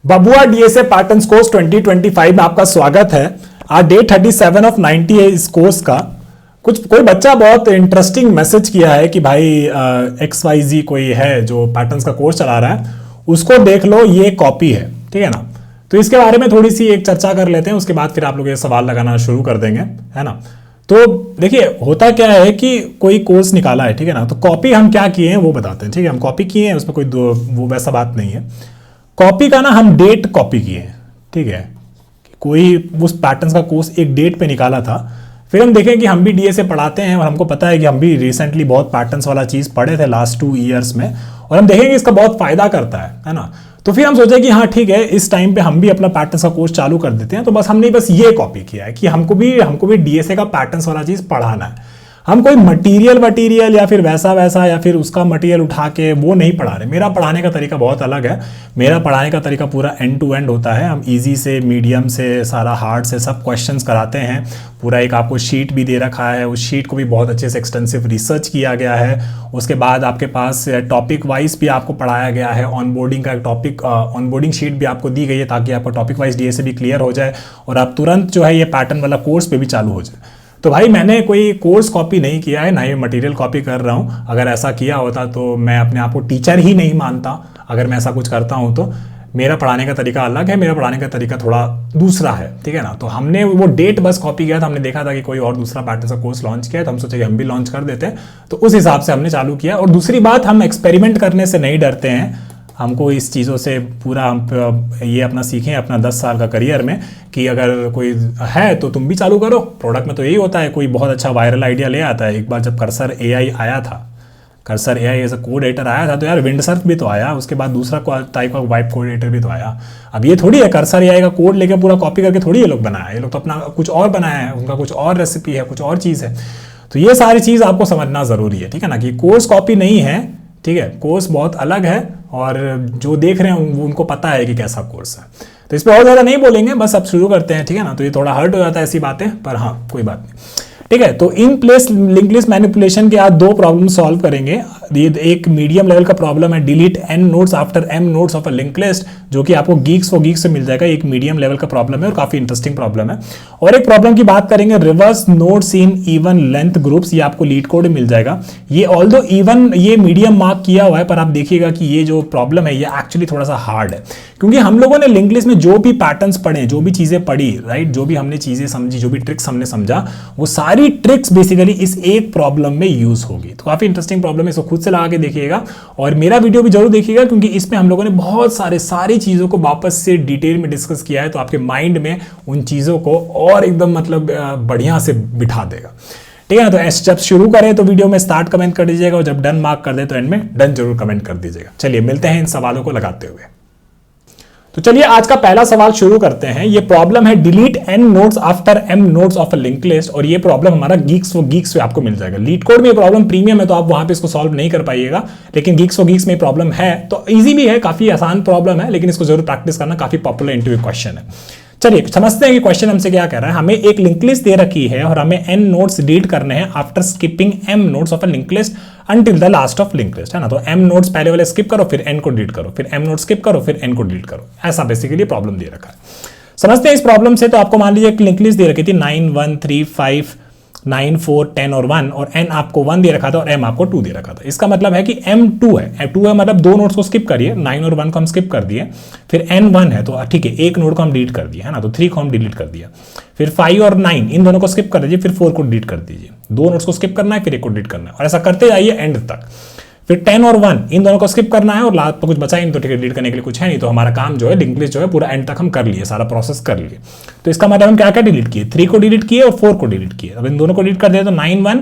बबुआ DSA patterns course 2025 में आपका स्वागत है। आज डे 37 ऑफ 90 है इस कोर्स का। कोई बच्चा बहुत इंटरेस्टिंग मैसेज किया है कि भाई XYZ कोई है जो पैटर्न्स का कोर्स चला रहा है, उसको देख लो, ये कॉपी है, ठीक है ना। तो इसके बारे में थोड़ी सी एक चर्चा कर लेते हैं, उसके बाद फिर आप लोग ये सवाल लगाना शुरू कर देंगे, है ना। तो देखिए होता क्या है कि कोई कोर्स निकाला है, ठीक है ना, तो कॉपी हम क्या किए हैं वो बताते हैं, ठीक है। हम कॉपी किए हैं, उसमें कोई वो वैसा बात नहीं है। कॉपी का ना हम डेट कॉपी किए हैं, ठीक है। कोई उस पैटर्न्स का कोर्स एक डेट पे निकाला था, फिर हम देखें कि हम भी डीएसए पढ़ाते हैं और हमको पता है कि हम भी रिसेंटली बहुत पैटर्न्स वाला चीज़ पढ़े थे लास्ट 2 ईयर्स में, और हम देखेंगे इसका बहुत फायदा करता है ना। तो फिर हम सोचे कि हाँ ठीक है, इस टाइम पे हम भी अपना पैटर्न्स का कोर्स चालू कर देते हैं। तो बस हमने बस ये कॉपी किया है कि हमको भी डीएसए का पैटर्न्स वाला चीज़ पढ़ाना है। हम कोई मटेरियल या फिर वैसा या फिर उसका मटेरियल उठा के वो नहीं पढ़ा रहे। मेरा पढ़ाने का तरीका बहुत अलग है। मेरा पढ़ाने का तरीका पूरा एंड टू एंड होता है। हम इजी से मीडियम से सारा हार्ड से सब क्वेश्चंस कराते हैं। पूरा एक आपको शीट भी दे रखा है, उस शीट को भी बहुत अच्छे से एक्सटेंसिव रिसर्च किया गया है। उसके बाद आपके पास टॉपिक वाइज भी आपको पढ़ाया गया है। ऑनबोर्डिंग का टॉपिक ऑनबोर्डिंग शीट भी आपको दी गई है ताकि आपका टॉपिक वाइज डीएसए भी क्लियर हो जाए और आप तुरंत जो है ये पैटर्न वाला कोर्स पे भी चालू हो जाए। तो भाई मैंने कोई कोर्स कॉपी नहीं किया है, ना ही मटेरियल कॉपी कर रहा हूँ। अगर ऐसा किया होता तो मैं अपने आप को टीचर ही नहीं मानता। अगर मैं ऐसा कुछ करता हूँ तो मेरा पढ़ाने का तरीका अलग है, मेरा पढ़ाने का तरीका थोड़ा दूसरा है, ठीक है ना। तो हमने वो डेट बस कॉपी किया था। हमने देखा था कि कोई और दूसरा पैटर्न का कोर्स लॉन्च किया, तो हम सोचे कि हम भी लॉन्च कर देते हैं, तो उस हिसाब से हमने चालू किया। और दूसरी बात, हम एक्सपेरिमेंट करने से नहीं डरते हैं। हमको इस चीज़ों से पूरा हम ये अपना सीखें अपना 10 साल का करियर में कि अगर कोई है तो तुम भी चालू करो। प्रोडक्ट में तो यही होता है, कोई बहुत अच्छा वायरल आइडिया ले आता है। एक बार जब कर्सर एआई आया था, Cursor AI as a code editor आया था, तो यार विंडसर्फ भी तो आया, उसके बाद दूसरा टाइप का वाइब कोड एडिटर भी तो आया। अब ये थोड़ी है कर्सर एआई का कोड लेके पूरा कॉपी करके थोड़ी ये लोग बनाया, ये लोग तो अपना कुछ और बनाया है, उनका कुछ और रेसिपी है, कुछ और चीज़ है। तो ये सारी चीज़ आपको समझना ज़रूरी है, ठीक है ना, कि कोर्स कॉपी नहीं है, ठीक है। कोर्स बहुत अलग है और जो देख रहे हैं उनको पता है कि कैसा कोर्स है। तो इस पर और ज़्यादा नहीं बोलेंगे, बस अब शुरू करते हैं, ठीक है ना। तो ये थोड़ा हर्ट हो जाता है ऐसी बातें, पर हाँ कोई बात नहीं, ठीक है। तो in place link list manipulation के आज 2 प्रॉब्लम सॉल्व करेंगे। ये एक मीडियम लेवल का प्रॉब्लम है, delete n nodes after m nodes of a link list, जो कि आपको गीक्स फॉर गीक्स से मिल जाएगा। एक मीडियम लेवल का प्रॉब्लम है और काफी इंटरेस्टिंग प्रॉब्लम है। और एक प्रॉब्लम की बात करेंगे, reverse nodes in even length groups. ये आपको लीड कोड मिल जाएगा। ये ऑल्दो इवन ये मीडियम मार्क किया हुआ है, पर आप देखिएगा कि ये जो प्रॉब्लम है ये एक्चुअली थोड़ा सा हार्ड है, क्योंकि हम लोगों ने लिंक लिस्ट में जो भी पैटर्न्स पढ़े, जो भी चीजें पढ़ी, राइट, जो भी हमने चीजें समझी, जो भी ट्रिक्स हमने समझा, वो सारी ट्रिक्स बेसिकली इस एक प्रॉब्लम में यूज होगी। तो काफी इंटरेस्टिंग प्रॉब्लम है, इसको खुद से लगा के देखिएगा और मेरा वीडियो भी जरूर देखिएगा, क्योंकि इसमें हम लोगों ने बहुत सारी चीजों को वापस से डिटेल में डिस्कस किया है। तो आपके माइंड में उन चीजों को और एकदम मतलब बढ़िया से बिठा देगा, ठीक है ना। तो जब शुरू करें तो वीडियो में स्टार्ट कमेंट कर दीजिएगा और जब डन मार्क कर दे तो एंड में डन जरूर कमेंट कर दीजिएगा। चलिए मिलते हैं इन सवालों को लगाते हुए। तो चलिए आज का पहला सवाल शुरू करते हैं। ये प्रॉब्लम है delete n nodes after m nodes of a link list, और ये प्रॉब्लम हमारा गीक्स फॉर गीक्स पे आपको मिल जाएगा। लीड कोड में ये प्रॉब्लम प्रीमियम है तो आप वहां पे इसको सॉल्व नहीं कर पाइएगा, लेकिन गीक्स फॉर गीक्स में प्रॉब्लम है तो इजी भी है, काफी आसान प्रॉब्लम है, लेकिन इसको जरूर प्रैक्टिस करना। काफी पॉपुलर इंटरव्यू क्वेश्चन है। चलिए समझते हैं कि क्वेश्चन हमसे क्या कह रहा है। हमें एक लिंक लिस्ट दे रखी है और हमें n नोड्स डिलीट करने हैं after skipping m nodes of a link list until the last of link list, है ना। तो m नोड्स पहले वाले स्किप करो, फिर n को डिलीट करो, फिर m नोड्स स्किप करो, फिर n को डिलीट करो। ऐसा बेसिकली प्रॉब्लम दे रखा है। समझते हैं इस प्रॉब्लम से। तो आपको मान लीजिए एक लिंक लिस्ट दे रखी थी 9 1 3 5 9 4 10 और 1, और n आपको 1 दे रखा था और m आपको 2 दे रखा था। इसका मतलब है कि m 2 है, 2 है मतलब 2 नोड्स को स्किप करिए, 9 और 1 को हम स्किप कर दिए, फिर n 1 है तो ठीक है, एक नोड को हम डिलीट कर दिया, है ना, तो 3 को हम डिलीट कर दिया, फिर 5 और 9 इन दोनों को स्किप कर दीजिए, फिर 4 को डिलीट कर दीजिए। 2 नोड्स को स्किप करना है, फिर 1 को डिलीट करना है, और ऐसा करते जाइए एंड तक। फिर 10 और 1 इन दोनों को स्किप करना है और लास्ट पर कुछ बचा ही नहीं, तो ठीक है, डिलीट करने के लिए कुछ है नहीं, तो हमारा काम जो है लिंक लिस्ट जो है पूरा एंड तक हम कर लिए, सारा प्रोसेस कर लिए। तो इसका मतलब हम क्या क्या डिलीट किए, 3 को डिलीट किए और 4 को डिलीट किए। अब इन दोनों को डिलीट कर दिया तो 9 1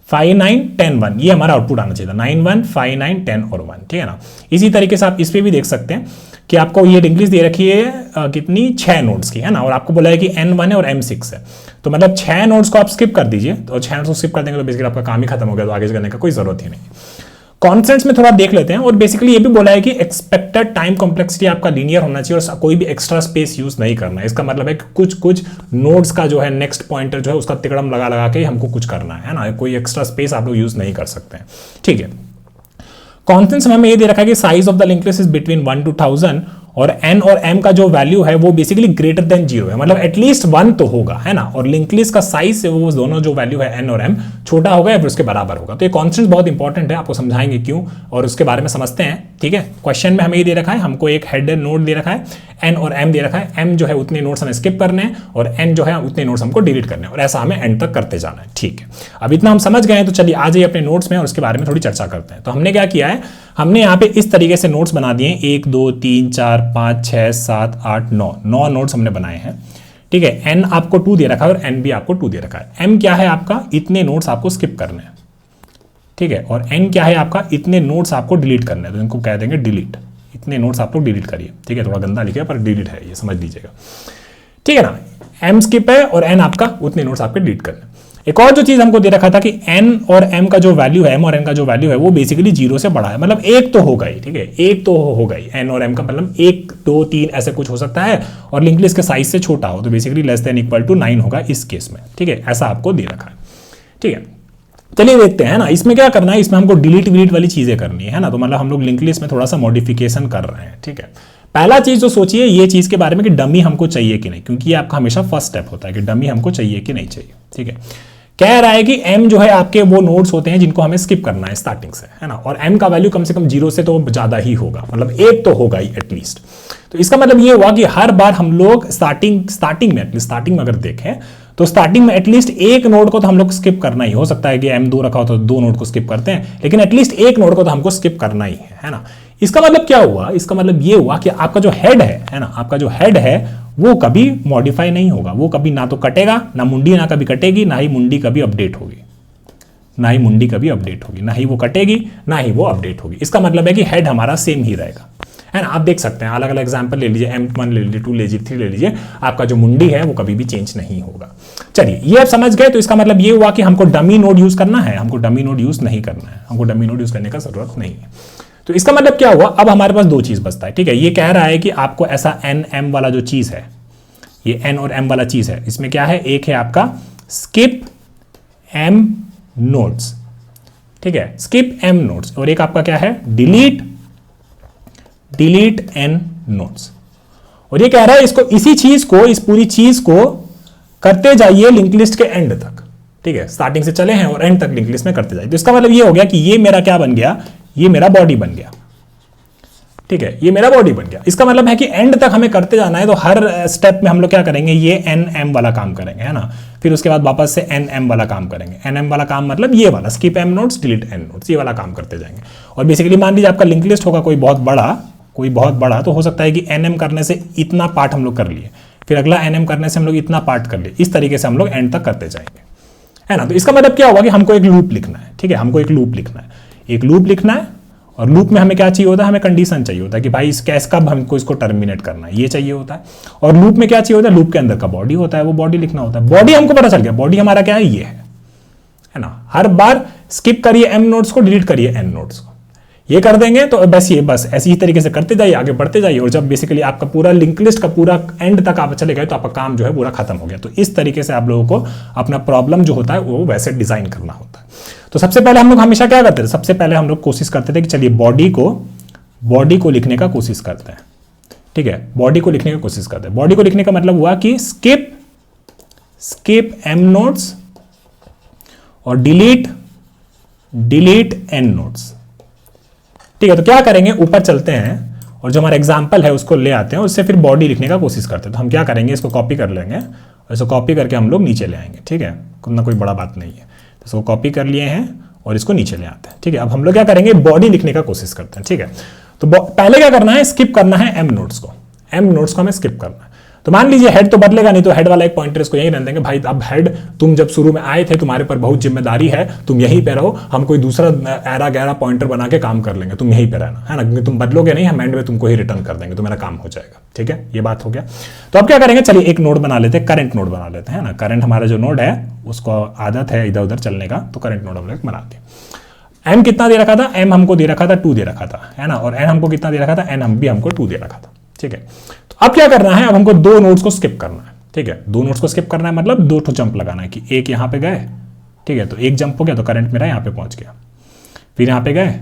5 9 10 1 ये हमारा आउटपुट आना चाहिए था, 9 1 5 9 10 और 1, ठीक है ना। इसी तरीके से आप इस पे भी देख सकते हैं कि आपको ये लिंक लिस्ट दे रखी है कितनी 6 नोड्स की, है ना, और आपको बोला है कि n 1 है और m 6 है, तो मतलब 6 नोड्स को आप स्किप कर दीजिए। तो 6 नोड्स को स्किप कर देंगे तो बेसिकली आपका काम ही खत्म हो गया, तो आगे करने का कोई जरूरत ही नहीं। कॉन्स्टेंट्स में थोड़ा देख लेते हैं, और बेसिकली ये भी बोला है कि एक्सपेक्टेड टाइम कॉम्प्लेक्सिटी आपका लीनियर होना चाहिए और कोई भी एक्स्ट्रा स्पेस यूज नहीं करना है। इसका मतलब है कि कुछ नोड्स का जो है नेक्स्ट पॉइंटर जो है उसका तिकड़म लगा के हमको कुछ करना है ना, कोई एक्स्ट्रा स्पेस आप लोग यूज नहीं कर सकते हैं, ठीक है। कॉन्स्टेंट्स में हमें ये दे रखा है कि size of the link list is between 1 to 1000 और n और m का जो वैल्यू है वो बेसिकली ग्रेटर देन 0 है, मतलब एटलीस्ट 1 तो होगा, है ना। और लिंक लिस्ट का साइज से वो दोनों जो वैल्यू है n और m छोटा होगा या फिर उसके बराबर होगा। तो ये कॉन्स्टेंट बहुत इंपॉर्टेंट है, आपको समझाएंगे क्यों और उसके बारे में समझते हैं, ठीक है। क्वेश्चन में हमें ये दे रखा है, हमको एक हेड नोड दे रखा है, n और m दे रखा है। m जो है उतने नोट्स हमें स्किप करने हैं और n जो है उतने नोट्स हमको डिलीट करने हैं, और ऐसा हमें एंड तक करते जाना है, ठीक है। अब इतना हम समझ गए हैं, तो चलिए आ जाइए अपने नोट्स में और उसके बारे में थोड़ी चर्चा करते हैं। तो हमने क्या किया है, हमने यहाँ पे इस तरीके से नोट्स बना दिए, 1 2 3 4 5 6 7 8 9 नोट्स हमने बनाए हैं, ठीक है। n आपको 2 दे रखा है और n भी आपको 2 दे रखा है। m क्या है आपका, इतने नोट्स आपको स्किप करने हैं, ठीक है। और n क्या है आपका, इतने नोट्स आपको डिलीट करने हैं, तो इनको कह देंगे डिलीट। इतने नोट्स आप लोग डिलीट करिए, ठीक है। थोड़ा गंदा लिखे पर डिलीट है, ये समझ लीजिएगा, ठीक है ना। m स्किप है और n आपका उतने नोट्स आपके डिलीट करने। एक और जो चीज हमको दे रखा था कि n और m का जो वैल्यू है, m और n का जो वैल्यू है वो बेसिकली 0 से बड़ा है, मतलब एक तो होगा ही, ठीक है। एक तो होगा ही, n और m का मतलब 1 2 3 ऐसे कुछ हो सकता है, और लिंक लिस्ट के साइज से छोटा हो तो basically less than equal to 9 होगा इस केस में, ठीक है। ऐसा आपको दे रखा है, ठीक है। चलिए देखते हैं ना, इसमें क्या करना है, इसमें हमको डिलीट वाली चीजें करनी है ना। तो मतलब हम लोग लिंक लिस्ट में थोड़ा सा मॉडिफिकेशन कर रहे हैं, ठीक है। पहला चीज जो सोचिए ये चीज के बारे में कि डमी हमको चाहिए कि नहीं, क्योंकि ये आपका हमेशा फर्स्ट स्टेप होता है कि डमी हमको चाहिए कि नहीं चाहिए, ठीक है। कह रहा है कि m जो है आपके वो नोड्स होते हैं जिनको हमें स्किप करना है स्टार्टिंग से, है ना। और m का वैल्यू कम से कम 0 से तो ज्यादा ही होगा, मतलब एक तो होगा ही एटलीस्ट। तो इसका मतलब ये हुआ कि हर बार हम लोग स्टार्टिंग में अगर देखें तो स्टार्टिंग में एटलीस्ट एक नोड को तो हम लोग स्किप करना ही। हो सकता है कि m2 रखा हो तो 2 नोड को स्किप करते हैं, लेकिन एटलीस्ट एक नोड को तो हमको स्किप करना ही है ना। इसका मतलब क्या हुआ, इसका मतलब ये हुआ कि आपका जो हेड है ना, आपका जो हेड है वो कभी मॉडिफाई नहीं होगा, वो कभी ना तो कटेगा, ना मुंडी ना कभी कटेगी, ना ही मुंडी कभी अपडेट होगी, ना ही मुंडी कभी अपडेट होगी, ना ही वो कटेगी ना ही वो अपडेट होगी। इसका मतलब है कि हेड हमारा सेम ही रहेगा, है ना। आप देख सकते हैं अलग अलग एग्जांपल ले लीजिए, M1 ले लीजिए, 2 ले लीजिए, 3 ले लीजिए, आपका जो मुंडी है वो कभी भी चेंज नहीं होगा। चलिए ये आप समझ गए। तो इसका मतलब ये हुआ कि हमको डमी नोड यूज करना है, हमको डमी नोड यूज नहीं करना है, हमको डमी नोड यूज करने का जरूरत नहीं है। तो इसका मतलब क्या हुआ, अब हमारे पास 2 चीज बचता है, ठीक है। ये कह रहा है कि आपको ऐसा n m वाला जो चीज है, ये n और m वाला चीज है, इसमें क्या है, एक है आपका स्किप m नोड्स, ठीक है, स्किप m नोड्स, और एक आपका क्या है डिलीट n नोड्स। और ये कह रहा है इसको, इसी चीज को, इस पूरी चीज को करते जाइए लिंक लिस्ट के एंड तक, ठीक है। स्टार्टिंग से चले हैं और एंड तक लिंक लिस्ट में करते जाइए। तो इसका मतलब ये हो गया कि ये मेरा क्या बन गया, ये मेरा बॉडी बन गया, ठीक है, ये मेरा बॉडी बन गया। इसका मतलब है कि एंड तक हमें करते जाना है। तो हर स्टेप में हम लोग क्या करेंगे, ये n m वाला काम करेंगे, है ना। फिर उसके बाद वापस से n m वाला काम करेंगे। n m वाला काम मतलब ये वाला skip m notes delete n notes, ये वाला काम करते जाएंगे। और बेसिकली मान लीजिए आपका लिंक लिस्ट होगा कोई बहुत बड़ा, तो हो सकता है कि n m करने से इतना पार्ट हम लोग कर लिए, फिर अगला n m करने से हम लोग इतना पार्ट कर लिए, इस तरीके से हम लोग एंड तक करते जाएंगे, है ना। तो इसका मतलब क्या होगा कि हमको एक लूप लिखना है, ठीक है, हमको एक लूप लिखना है, एक लूप लिखना है। और लूप में हमें क्या चाहिए होता है, हमें कंडीशन चाहिए होता है कि भाई इस कैस कब हमको इसको टर्मिनेट करना है, ये चाहिए होता है। और लूप में क्या चाहिए होता है, लूप के अंदर का बॉडी होता है, वो बॉडी लिखना होता है। बॉडी हमको पता चल गया, बॉडी हमारा क्या है, ये है ना। हर बार स्किप करिए m नोट्स को, डिलीट करिए n नोट्स को, ये कर देंगे तो बस ऐसी ही तरीके से करते जाइए, आगे बढ़ते जाइए। और जब बेसिकली आपका पूरा लिंक लिस्ट का पूरा एंड तक आप चले गए तो आपका काम जो है पूरा खत्म हो गया। तो इस तरीके से आप लोगों को अपना प्रॉब्लम जो होता है वो वैसे डिजाइन करना होता है। तो सबसे पहले हम लोग हमेशा क्या करते थे, सबसे पहले हम लोग कोशिश करते थे कि चलिए बॉडी को लिखने का कोशिश करते हैं, ठीक है, बॉडी को लिखने की कोशिश करते हैं। बॉडी को लिखने का मतलब हुआ कि स्किप m नोट्स और डिलीट n नोट्स, ठीक है। तो क्या करेंगे, ऊपर चलते हैं और जो हमारा एग्जाम्पल है उसको ले आते हैं, उससे फिर बॉडी लिखने का कोशिश करते हैं। तो हम क्या करेंगे, इसको कॉपी कर लेंगे और इसको कॉपी करके हम लोग नीचे ले आएंगे, ठीक है, ना कोई बड़ा बात नहीं है। तो इसको कॉपी कर लिए हैं और इसको नीचे ले आते हैं, ठीक है। अब हम लोग क्या करेंगे, बॉडी लिखने का कोशिश करते हैं, ठीक है। तो पहले क्या करना है, स्किप करना है m नोट्स को, हमें स्किप करना है। तो मान लीजिए हेड तो बदलेगा नहीं, तो हेड वाला एक पॉइंटर इसको यहीं रहने देंगे, भाई अब हेड तुम जब शुरू में आए थे तुम्हारे पर बहुत जिम्मेदारी है, तुम यहीं पे रहो, हम कोई दूसरा एरा गहरा पॉइंटर बना के काम कर लेंगे, तुम यहीं पे रहना, है ना, क्योंकि तुम बदलोगे नहीं, हम एंड में तुमको ही रिटर्न कर देंगे, तो मेरा काम हो जाएगा, ठीक है। ये बात हो गया। तो अब क्या करेंगे, चलिए एक नोड बना लेते हैं, करंट नोड बना लेते हैं ना। करंट हमारा जो नोड है उसको आदत है इधर उधर चलने का, तो करंट नोड हम लोग बनाते हैं। m कितना दे रखा था, m हमको दे रखा था 2 दे रखा था, है ना। और n हमको कितना दे रखा था, n हम भी हमको 2 दे रखा था, ठीक है। तो अब क्या करना है, अब हमको 2 नोड्स को स्किप करना है, ठीक है। 2 नोड्स को स्किप करना है मतलब 2 ठो जंप लगाना है कि एक यहाँ पे गए, ठीक है, तो एक जंप हो गया तो करंट मेरा यहाँ पे पहुंच गया, फिर यहाँ पे गए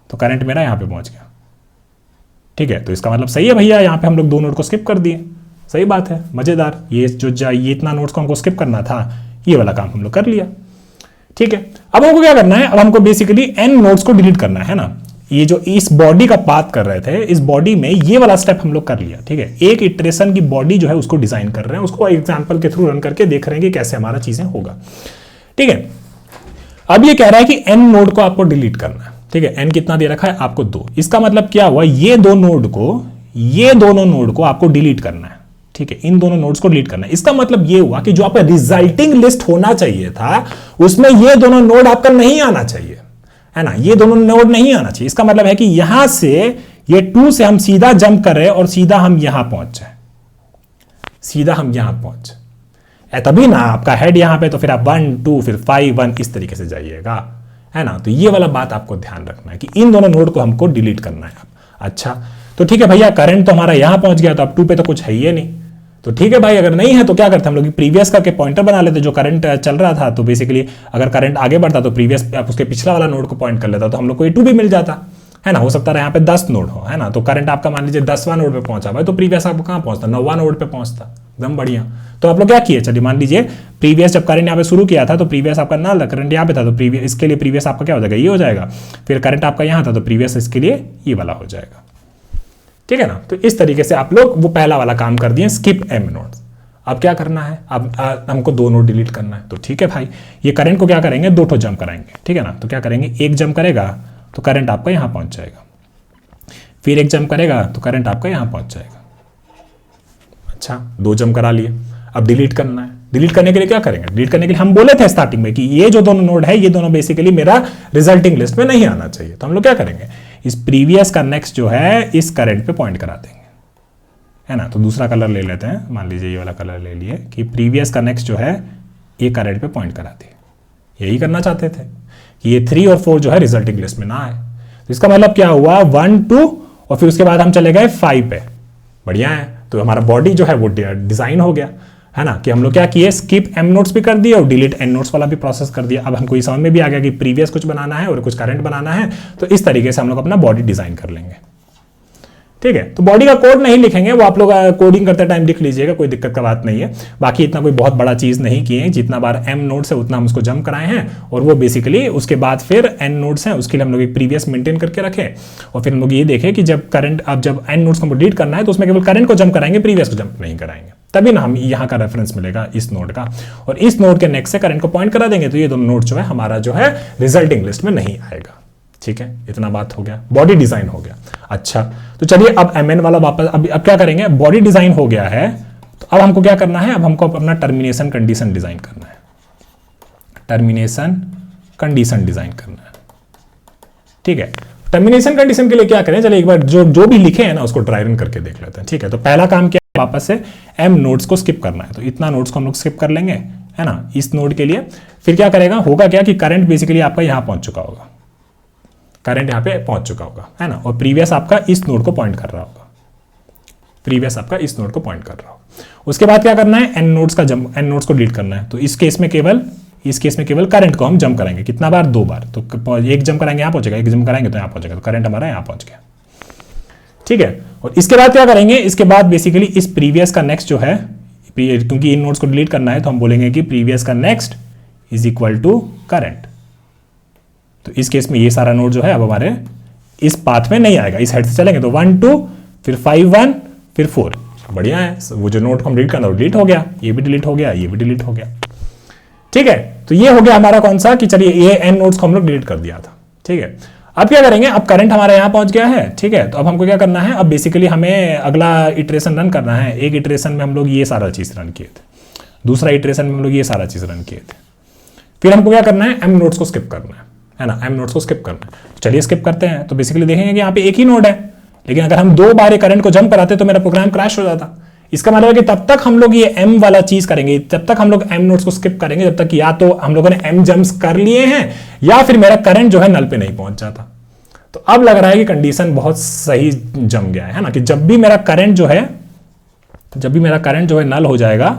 तो करंट मेरा यहाँ पे पहुंच गया, ठीक है, तो इसका मतलब सही है भैया, यहाँ पे हम लोग 2 नोड को स्किप कर दिए, सही बात है, मजेदार। ये इतना नोड्स को हमको स्किप करना था, ये वाला काम हम लोग कर लिया। ठीक है, अब हमको क्या करना है, अब हमको बेसिकली n नोड्स को डिलीट करना है ना। ये जो इस बॉडी का बात कर रहे थे, इस बॉडी में ये वाला स्टेप हम लोग कर लिया। ठीक है, एक इटरेशन की बॉडी जो है उसको डिजाइन कर रहे हैं, उसको एग्जांपल के थ्रू रन करके देख रहे हैं कि कैसे हमारा चीजें होगा। ठीक है, अब ये कह रहा है कि n नोड को आपको डिलीट करना है। ठीक है, n कितना दे रखा है आपको 2। इसका मतलब क्या हुआ, ये दोनों नोड को आपको डिलीट करना है। ठीक है, इन दोनों नोड्स को डिलीट करना है। इसका मतलब ये हुआ कि जो आपका रिजल्टिंग लिस्ट होना चाहिए था उसमें ये दोनों नोड आपका नहीं आना चाहिए, है ना, ये दोनों नोड नहीं आना चाहिए। इसका मतलब है कि यहां से ये 2 से हम सीधा जंप कर रहे हैं और सीधा हम यहां पहुंच जाए, सीधा हम यहां पहुंच जाए, तभी ना आपका हेड यहां पे, तो फिर आप 1 2 फिर 5 1 इस तरीके से जाइएगा, है ना। तो ये वाला बात आपको ध्यान रखना है कि इन दोनों नोड को हमको डिलीट करना है। अच्छा, तो ठीक है भैया, करंट तो हमारा यहां पहुंच गया, तो अब 2 पे तो कुछ है ही नहीं। तो ठीक है भाई, अगर नहीं है तो क्या करते हम लोग, प्रीवियस करके पॉइंटर बना लेते, जो करंट चल रहा था। तो बेसिकली अगर करंट आगे बढ़ता तो प्रीवियस आप उसके पिछला वाला नोड को पॉइंट कर लेता, तो हम लोग को ये 2 भी मिल जाता, है ना। हो सकता है यहाँ पे 10 नोड हो, है ना, तो करंट आपका मान लीजिए 10वां नोड पे पहुंचा भाई, तो प्रीवियस आपको कहां पहुंचता, 9वां नोड पे पहुंचता, एकदम बढ़िया। तो आप लोग क्या किए, चलिए मान लीजिए प्रीवियस जब करंट यहाँ पे शुरू किया था तो प्रीवियस आपका ना करंट यहाँ पे था, तो प्रीवियस इसके लिए प्रीवियस आपका क्या हो जाएगा, ये हो जाएगा। फिर करंट आपका यहाँ था तो प्रीवियस इसके लिए ये वाला हो जाएगा। ठीक है ना, तो इस तरीके से आप लोग वो पहला वाला काम कर दिए, स्किप m नोड्स। अब क्या करना है, अब हमको 2 नोड डिलीट करना है। तो ठीक है भाई, ये करंट को क्या करेंगे, 2 जंप कराएंगे। ठीक है ना, तो क्या करेंगे, एक जंप करेगा तो करंट आपका यहां पहुंच जाएगा, फिर एक जंप करेगा तो करंट आपका यहां पहुंच जाएगा। अच्छा, 2 जंप करा लिए, अब डिलीट करना है। डिलीट करने के लिए क्या करेंगे, डिलीट करने के लिए हम बोले थे स्टार्टिंग में कि ये जो दोनों नोड है ये दोनों बेसिकली मेरा रिजल्टिंग लिस्ट में नहीं आना चाहिए। तो हम लोग क्या करेंगे, इस प्रीवियस का नेक्स्ट जो है इस करंट पे पॉइंट करा देंगे, है ना। तो दूसरा कलर ले लेते हैं, मान लीजिए ये वाला कलर ले लिए कि प्रीवियस का नेक्स्ट जो है ये करंट पे पॉइंट करा दिए। यही करना चाहते थे कि ये 3 और 4 जो है रिजल्टिंग लिस्ट में ना आए। तो इसका मतलब क्या हुआ, 1 2 और फिर उसके बाद हम चले गए 5 पे, बढ़िया है। तो हमारा बॉडी जो है वो डिजाइन हो गया, है ना, कि हम लोग क्या किए, स्किप m नोट्स भी कर दिए और डिलीट n नोट्स वाला भी प्रोसेस कर दिया। अब हमको ये समझ में भी आ गया कि प्रीवियस कुछ बनाना है और कुछ करंट बनाना है, तो इस तरीके से हम लोग अपना बॉडी डिजाइन कर लेंगे। ठीक है, तो बॉडी का कोड नहीं लिखेंगे, वो आप लोग कोडिंग करते टाइम लिख लीजिएगा, कोई दिक्कत का बात नहीं है। बाकी इतना कोई बहुत बड़ा चीज नहीं किए हैं, जितना बार m नोड्स है उतना हम उसको जंप कराए हैं, और वो बेसिकली उसके बाद फिर n नोड्स हैं उसके लिए हम लोग एक प्रीवियस मेंटेन करके रखे, और फिर हम लोग ये देखें कि जब करंट, अब जब n नोड्स को डिलीट करना है तो उसमें केवल करंट को जंप कराएंगे, प्रीवियस को जंप नहीं कराएंगे, तभी ना हम यहाँ का रेफरेंस मिलेगा इस नोड का, और इस नोड के नेक्स्ट से करंट को पॉइंट करा देंगे, तो ये दोनों नोड जो है हमारा जो है रिजल्टिंग लिस्ट में नहीं आएगा। ठीक है, इतना बात हो गया, बॉडी डिजाइन हो गया। अच्छा, तो चलिए अब mn वाला वापस, अब क्या करेंगे, बॉडी डिजाइन हो गया है, तो अब हमको क्या करना है, अब हमको अपना टर्मिनेशन कंडीशन डिजाइन करना है, टर्मिनेशन कंडीशन डिजाइन करना है। ठीक है, टर्मिनेशन कंडीशन के लिए क्या करें, चलिए एक बार जो भी लिखे हैं ना उसको ड्राई रन करके देख लेते हैं। ठीक है, तो पहला काम क्या है, वापस से m नोड्स को स्किप करना है, तो इतना नोड्स को हम लोग स्किप कर लेंगे, है ना, इस नोड के लिए। फिर क्या करेगा, होगा क्या कि करंट बेसिकली आपका यहां पहुंच चुका होगा, करंट यहां पे पहुंच चुका होगा, है ना, और प्रीवियस आपका इस नोड को पॉइंट कर रहा होगा, प्रीवियस आपका इस नोड को पॉइंट कर रहा होगा। उसके बाद क्या करना है, n नोड्स को डिलीट करना है। तो इस केस में केवल करंट को हम जंप करेंगे, कितना बार, 2 बार। तो एक जंप कराएंगे यहां पहुंचेगा, एक जंप कराएंगे तो यहां पहुंचेगा, तो करंट हमारा यहां पहुंच गया। ठीक है, और इसके बाद क्या करेंगे, इसके बाद बेसिकली इस प्रीवियस का नेक्स्ट जो है, क्योंकि इन नोड्स को डिलीट करना है तो हम बोलेंगे कि प्रीवियस का next is equal to current. तो इस केस में ये सारा नोड जो है अब हमारे इस पाथ में नहीं आएगा, इस हेड से चलेंगे, तो 1 2 फिर 5 1 फिर 4, बढ़िया है। वो जो नोड को हम डिलीट करना वो डिलीट हो गया, ये भी डिलीट हो गया, ये भी डिलीट हो गया। ठीक है, तो ये हो गया हमारा कौन सा, कि चलिए ये n नोड्स को हम लोग डिलीट कर दिया था। ठीक है, अब क्या करेंगे, अब करंट हमारा यहां पहुंच गया है। ठीक है, तो अब हमको क्या करना है, अब बेसिकली हमें अगला इटरेशन रन करना है। एक इटरेशन में हम लोग ये सारा चीज रन किए थे, दूसरा इटरेशन में हम लोग ये सारा चीज रन किए थे। फिर हमको क्या करना है, m नोड्स को स्किप करना है ना, m नोड्स को स्किप करना है। चलिए स्किप करते हैं, तो बेसिकली देखेंगे कि यहाँ पे एक ही नोड है, लेकिन अगर हम 2 बार करंट को जंप कराते तो मेरा प्रोग्राम क्रैश हो जाता। इसका मतलब है कि तब तक हम लोग ये m वाला चीज करेंगे, तब तक हम लोग m नोड्स को स्किप करेंगे जब तक या तो हम लोगों ने m जंप्स कर लिए हैं या फिर मेरा करंट जो है नल पे नहीं पहुंच जाता। तो अब लग रहा है कि कंडीशन बहुत सही जम गया है ना, कि जब भी मेरा करंट जो है नल हो जाएगा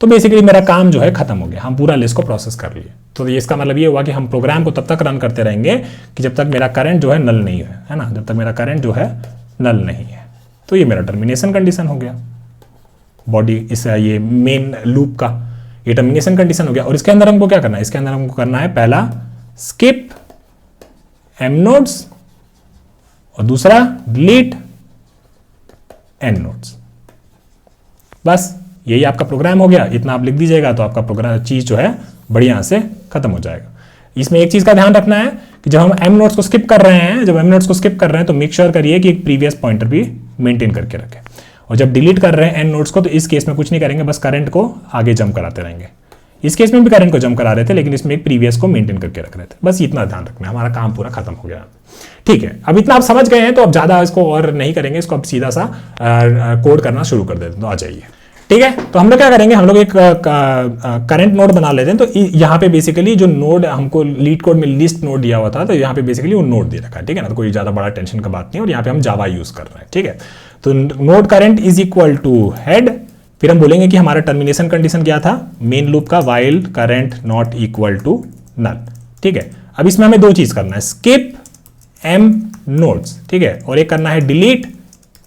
तो बेसिकली मेरा काम जो है खत्म हो गया, हम पूरा लिस्ट को प्रोसेस कर लिए। तो इसका मतलब ये हुआ कि हम प्रोग्राम को तब तक रन करते रहेंगे कि जब तक मेरा करंट जो है नल नहीं है ना, जब तक मेरा करंट जो है नल नहीं है। तो ये मेरा टर्मिनेशन कंडीशन हो गया बॉडी इस ये मेन लूप का, ये टर्मिनेशन कंडीशन हो गया। और इसके अंदर हमको क्या करना है, इसके अंदर हमको करना है पहला स्किप एम नोड्स और दूसरा डिलीट एन नोड्स। बस यही आपका प्रोग्राम हो गया। इतना आप लिख दीजिएगा तो आपका प्रोग्राम चीज जो है बढ़िया से खत्म हो जाएगा। इसमें एक चीज का ध्यान रखना है कि जब हम एम नोड्स को स्किप कर रहे हैं, तो मेक श्योर करिए कि एक प्रीवियस पॉइंटर भी मेंटेन करके रखें। और जब डिलीट कर रहे हैं एन नोड्स को तो इस केस में कुछ नहीं करेंगे, बस करंट को आगे जंप कराते रहेंगे। इस केस में भी करंट को जंप करा रहे थे लेकिन इसमें एक प्रीवियस को मेंटेन करके रख रहे थे। बस इतना ध्यान रखना है, हमारा काम पूरा खत्म हो गया। ठीक है, अब इतना आप समझ गए हैं तो अब ज्यादा इसको और नहीं करेंगे, इसको अब सीधा सा कोड करना शुरू कर देते हैं। तो आ जाइए। ठीक है, तो हम लोग क्या करेंगे, हम लोग एक करंट नोड बना लेते हैं। तो यहाँ पे बेसिकली जो नोड हमको लीड कोड में लिस्ट नोड दिया हुआ था, तो यहाँ पे बेसिकली वो नोड दे रखा है। ठीक है ना, तो कोई ज्यादा बड़ा टेंशन का बात नहीं। और यहाँ पे हम जावा यूज कर रहे हैं। ठीक है, तो node current is equal to head, फिर हम बोलेंगे कि हमारा टर्मिनेशन कंडीशन क्या था मेन लूप का, while current not equal to null. ठीक है, अब इसमें हमें दो चीज करना है, स्किप एम नोड्स, ठीक है, और एक करना है डिलीट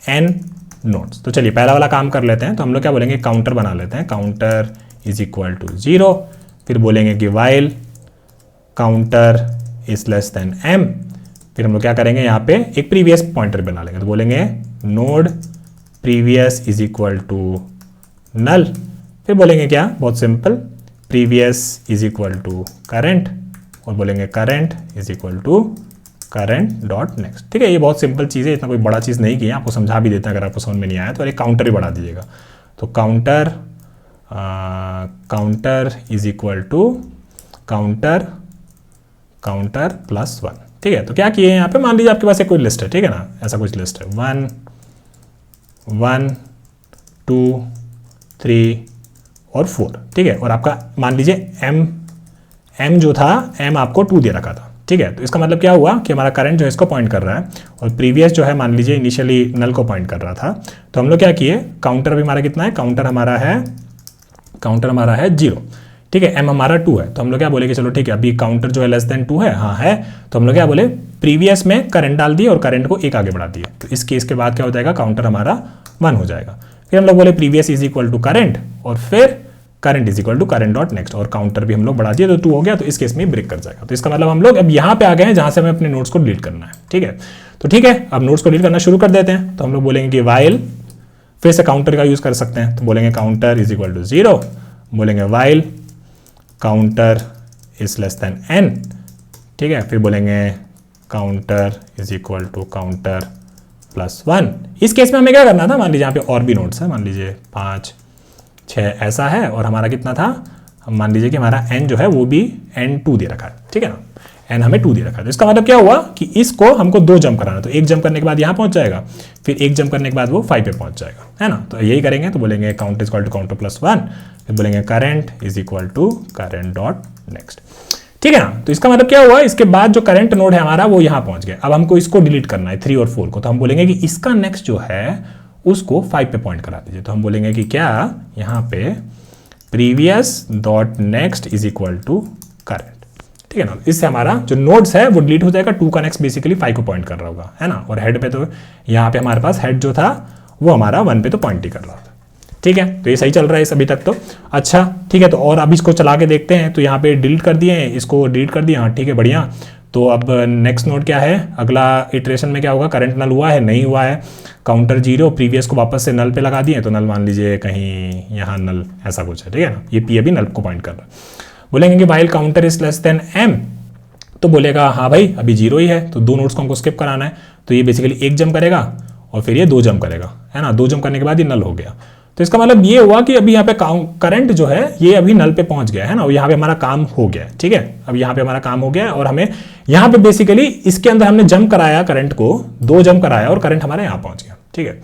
एन नोड्स। तो चलिए पहला वाला काम कर लेते हैं। तो हम लोग क्या बोलेंगे, काउंटर बना लेते हैं, काउंटर इज इक्वल टू 0, फिर बोलेंगे कि while counter is less than M, फिर हम लोग क्या करेंगे यहाँ पे एक प्रीवियस पॉइंटर बना लेंगे। तो बोलेंगे node previous is equal to null, फिर बोलेंगे क्या, बहुत simple, previous is equal to current, और बोलेंगे current is equal to current dot next. ठीक है, ये बहुत सिंपल चीज़ है, इतना कोई बड़ा चीज़ नहीं किया, आपको समझा भी देते हैं अगर आपको समझ में नहीं आया तो। एक काउंटर ही बढ़ा दीजिएगा, तो counter is equal to counter plus 1। ठीक है, तो क्या किए यहाँ पे, मान लीजिए आपके पास एक कोई लिस्ट है, ठीक है ना, ऐसा कुछ लिस्ट है 1 1 2 3 और 4। ठीक है, और आपका मान लीजिए m जो था, m आपको 2 दे रखा था। ठीक है, तो इसका मतलब क्या हुआ कि हमारा करंट जो है इसको पॉइंट कर रहा है और प्रीवियस जो है मान लीजिए इनिशियली नल को पॉइंट कर रहा था। तो हम लोग क्या किए, काउंटर भी हमारा कितना है, काउंटर हमारा है 0। ठीक है, m हमारा 2 है। तो हम लोग क्या बोले कि चलो ठीक है, अभी काउंटर जो है लेस देन 2 है, हाँ है, तो हम लोग क्या बोले प्रीवियस में करंट डाल दिए और करंट को एक आगे बढ़ा दिए। तो इस केस के बाद क्या हो जाएगा, काउंटर हमारा 1 हो जाएगा। फिर हम लोग बोले previous is equal to current और फिर current is equal to current dot next, और काउंटर भी हम लोग बढ़ा दिए तो 2 हो गया। तो इस केस में ब्रेक कर जाएगा। तो इसका मतलब हम लोग अब यहाँ पे आ गए हैं जहां से हमें अपने नोट्स को डिलीट करना है। ठीक है, तो ठीक है, अब नोट्स को डिलीट करना शुरू कर देते हैं। तो हम लोग बोलेंगे कि वाइल, फिर से काउंटर का यूज कर सकते हैं, तो बोलेंगे काउंटर इज इक्वल टू 0, बोलेंगे while counter is less than n। ठीक है, फिर बोलेंगे counter is equal to counter plus 1। इस केस में हमें क्या करना था, मान लीजिए यहाँ पे और भी नोट्स है, मान लीजिए 5 6 ऐसा है, और हमारा कितना था, हम मान लीजिए कि हमारा n जो है वो भी n2 दे रखा है। ठीक है ना, n हमें 2 दे रखा है। तो इसका मतलब क्या हुआ कि इसको हमको 2 जंप कराना, तो एक जंप करने के बाद यहाँ पहुंच जाएगा, फिर एक जंप करने के बाद वो 5 पे पहुंच जाएगा, है ना। तो यही करेंगे, तो बोलेंगे count is equal to counter plus 1, फिर बोलेंगे current is equal to current dot next. ठीक है ना, तो इसका मतलब क्या हुआ, इसके बाद जो करंट नोड है हमारा वो यहाँ पहुंच गया। अब हमको इसको डिलीट करना है 3 और 4 को, तो हम बोलेंगे कि इसका नेक्स्ट जो है उसको 5 पे पॉइंट करा दीजिए। तो हम बोलेंगे कि क्या, यहाँ पे previous dot next is equal to current. ठीक है ना, इससे हमारा जो नोड्स है वो डिलीट हो जाएगा। 2 का नेक्स्ट बेसिकली 5 को पॉइंट कर रहा होगा, है ना, और हेड पे तो यहाँ पे हमारे पास हेड जो था वो हमारा 1 पे तो पॉइंट ही कर रहा था। ठीक है, तो ये सही चल रहा है अभी तक तो। अच्छा ठीक है, तो और अब इसको चला के देखते हैं। तो यहाँ पे डिलीट कर दिए, इसको डिलीट कर दिया, हाँ ठीक है बढ़िया। तो अब नेक्स्ट नोड क्या है, अगला इटरेशन में क्या होगा, करंट नल हुआ है, नहीं हुआ है, काउंटर 0, प्रीवियस को वापस से नल पे लगा दिए, तो नल मान लीजिए कहीं यहाँ नल ऐसा कुछ है। ठीक है ना, ये p अभी नल को पॉइंट कर रहा है। बोलेंगे कि while counter is less then m, तो बोलेगा हाँ भाई अभी 0 ही है, तो 2 नोड्स को हमको स्किप कराना है। तो ये बेसिकली एक जंप करेगा और फिर ये 2 जंप करेगा, है ना, 2 जंप करने के बाद ये नल हो गया। तो इसका मतलब ये हुआ कि अभी यहाँ पे करंट जो है ये अभी नल पे पहुंच गया है ना, और यहाँ पे हमारा काम हो गया है। ठीक है, अब यहाँ पे हमारा काम हो गया है और हमें यहाँ पे बेसिकली इसके अंदर हमने जंप कराया, करंट को 2 जंप कराया और करंट हमारे यहाँ पहुंच गया। ठीक है,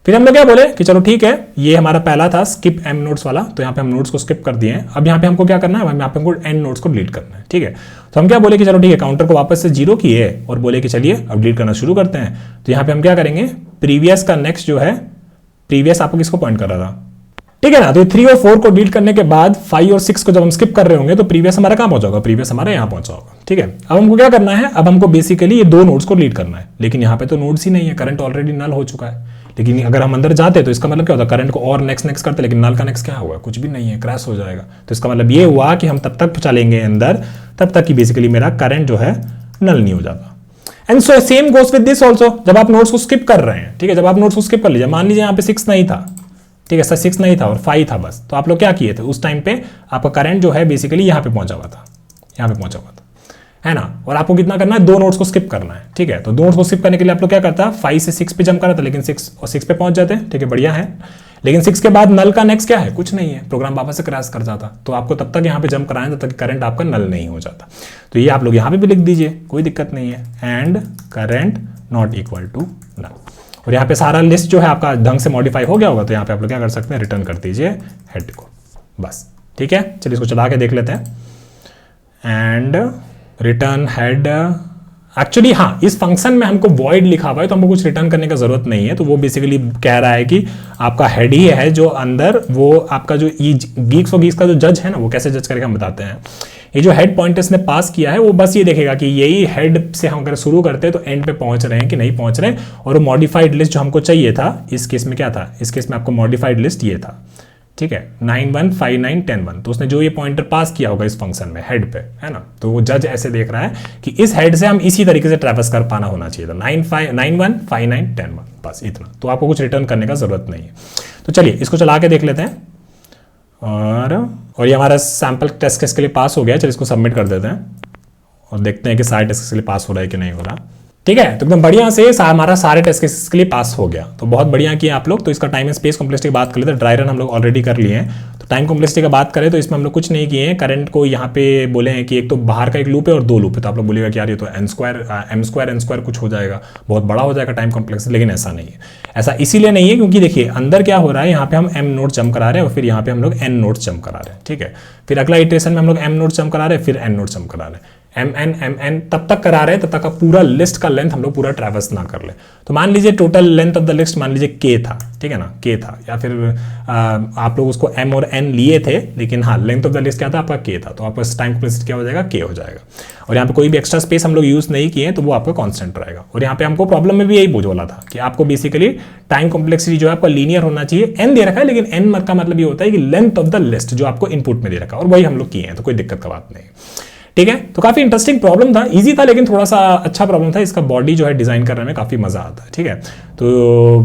फिर हम लोग क्या बोले कि चलो ठीक है, ये हमारा पहला था स्किप एम नोड्स वाला, तो यहाँ पे हम नोड्स को स्किप कर दिए हैं। अब यहाँ पे हमको क्या करना है, यहाँ पे हमको एन नोड्स को डिलीट करना है। ठीक है, तो हम क्या बोले कि चलो ठीक है, काउंटर को वापस से 0 किए और बोले कि चलिए अब डिलीट करना शुरू करते हैं। तो यहाँ पे हम क्या करेंगे, प्रीवियस का नेक्स्ट जो है, प्रीवियस आपको किसको पॉइंट कर रहा था, ठीक है ना। तो 3 और 4 को डिलीट करने के बाद 5 और 6 को जब हम स्किप कर रहे होंगे तो प्रीवियस हमारा कहां पहुंचा होगा, प्रीवियस हमारा यहां पहुंचा होगा। ठीक है, अब हमको क्या करना है, अब हमको बेसिकली ये 2 नोड्स को डिलीट करना है, लेकिन यहां पे तो नोड्स ही नहीं है, करंट ऑलरेडी नल हो चुका है। लेकिन अगर हम अंदर जाते तो इसका मतलब क्या होता है, करंट को और नेक्स्ट नेक्स्ट करते, लेकिन नल का नेक्स्ट क्या हुआ, कुछ भी नहीं है, क्रैश हो जाएगा। तो इसका मतलब ये हुआ कि हम तब तक चलेंगे अंदर तब तक कि बेसिकली मेरा करंट जो है नल नहीं हो जाता। And so same goes with this also, जब आप नोड्स को स्किप कर रहे हैं, ठीक है, जब आप नोड्स को स्किप कर लीजिए, मान लीजिए यहाँ पे 6 नहीं था, ठीक है, 6 नहीं था और 5 था बस, तो आप लोग क्या किए थे, उस टाइम पे आपका करंट जो है बेसिकली यहाँ पे पहुंचा हुआ था, यहाँ पे पहुंचा हुआ था, है ना। और आपको कितना करना है, 2 नोड्स को स्किप करना है। ठीक है, तो 2 नोड्स को स्किप करने के लिए आप लोग क्या करता है, 5 से 6 पे जंप करा था, लेकिन 6 और 6 पे पहुंच जाते हैं। ठीक है, बढ़िया है। लेकिन 6 के बाद नल का नेक्स्ट क्या है, कुछ नहीं है, प्रोग्राम वापस से क्रैश कर जाता। तो आपको तब तक यहाँ पे जंप कराएं तब तक करंट आपका नल नहीं हो जाता। तो ये आप लोग यहाँ पे भी लिख दीजिए, कोई दिक्कत नहीं है, and current not equal to null. और यहाँ पे सारा लिस्ट जो है आपका ढंग से मॉडिफाई हो गया होगा, तो यहाँ पे आप लोग क्या कर सकते हैं, रिटर्न कर दीजिए हेड को, बस। ठीक है, चलिए इसको चला के देख लेते हैं। एंड रिटर्न हेड, एक्चुअली हाँ, इस फंक्शन में हमको वॉइड लिखा हुआ है तो हमको कुछ रिटर्न करने का जरूरत नहीं है। तो वो बेसिकली कह रहा है कि आपका हेड ही है जो अंदर, वो आपका जो गीक्स और गीक्स का जो जज है ना, वो कैसे जज करके हम बताते हैं। ये जो हेड पॉइंट इसने पास किया है वो बस ये देखेगा कि यही हेड से हम अगर शुरू करते हैं तो एंड पे पहुंच रहे हैं कि नहीं पहुंच रहे हैं। और वो मॉडिफाइड लिस्ट जो हमको चाहिए था, इस केस में क्या था, इस केस में आपको मॉडिफाइड लिस्ट ये था। ठीक है, 915910 तो उसने जो ये पॉइंटर पास किया होगा इस फंक्शन में हेड पे, है ना, तो वो जज ऐसे देख रहा है कि इस हेड से हम इसी तरीके से ट्रैवर्स कर पाना होना चाहिए था, 915910 बस इतना। तो आपको कुछ रिटर्न करने का जरूरत नहीं है। तो चलिए इसको चला के देख लेते हैं। और ये हमारा सैंपल टेस्ट केस के लिए पास हो गया। चलिए इसको सबमिट कर देते हैं और देखते हैं कि सारे टेस्ट केस के लिए पास हो रहा है कि नहीं हो रहा। ठीक है, तो एकदम बढ़िया से हमारा सारे टेस्ट केसेस के लिए पास हो गया। तो बहुत बढ़िया किया आप लोग। तो इसका टाइम एंड स्पेस कॉम्प्लेक्सिटी की बात कर लेते हैं। ड्राई रन हम लोग ऑलरेडी कर लिए हैं। तो टाइम कॉम्प्लेक्सिटी की बात करें तो इसमें हम लोग कुछ नहीं किए हैं। करंट को यहाँ पे बोले हैं कि एक तो बाहर का एक लूप है और 2 लूप है। तो आप लोग बोलिएगा कि यार ये तो m² कुछ हो जाएगा, बहुत बड़ा हो जाएगा टाइम कॉम्प्लेक्सिटी, लेकिन ऐसा नहीं है। ऐसा इसीलिए नहीं है क्योंकि देखिए अंदर क्या हो रहा है, यहाँ पे हम m नोड जंप करा रहे हैं और फिर यहाँ पे हम लोग n नोड जंप करा रहे हैं। ठीक है, फिर अगला इटरेशन में हम लोग m नोड जंप करा रहे हैं, फिर n नोड जंप करा रहे हैं। mn तब तक करा रहे हैं तब तक का पूरा लिस्ट का लेंथ हम लोग पूरा ट्रैवर्स ना कर ले। तो मान लीजिए total length of the list मान लीजिए k था, ठीक है ना, k था, या फिर आप लोग उसको m और n लिए थे, लेकिन हाँ लेंथ ऑफ द लिस्ट क्या था आपका k था, तो आपका टाइम कॉम्प्लेक्सिटी क्या हो जाएगा, k हो जाएगा। और यहाँ पे कोई भी एक्स्ट्रा स्पेस हम लोग यूज नहीं किए तो वो आपका कांस्टेंट रहेगा। और यहाँ पे हमको प्रॉब्लम में भी यही बोला था कि आपको बेसिकली टाइम कॉम्प्लेक्सिटी जो है आपका लीनियर होना चाहिए। n दे रखा है, लेकिन n का मतलब ये होता है कि लेंथ ऑफ द लिस्ट जो आपको इनपुट में दे रखा है, और वही हम लोग किए हैं, तो कोई दिक्कत का बात नहीं। ठीक है, तो काफी इंटरेस्टिंग प्रॉब्लम था, इजी था, लेकिन थोड़ा सा अच्छा प्रॉब्लम था। इसका बॉडी जो है डिजाइन करने में काफी मजा आता है। ठीक है, तो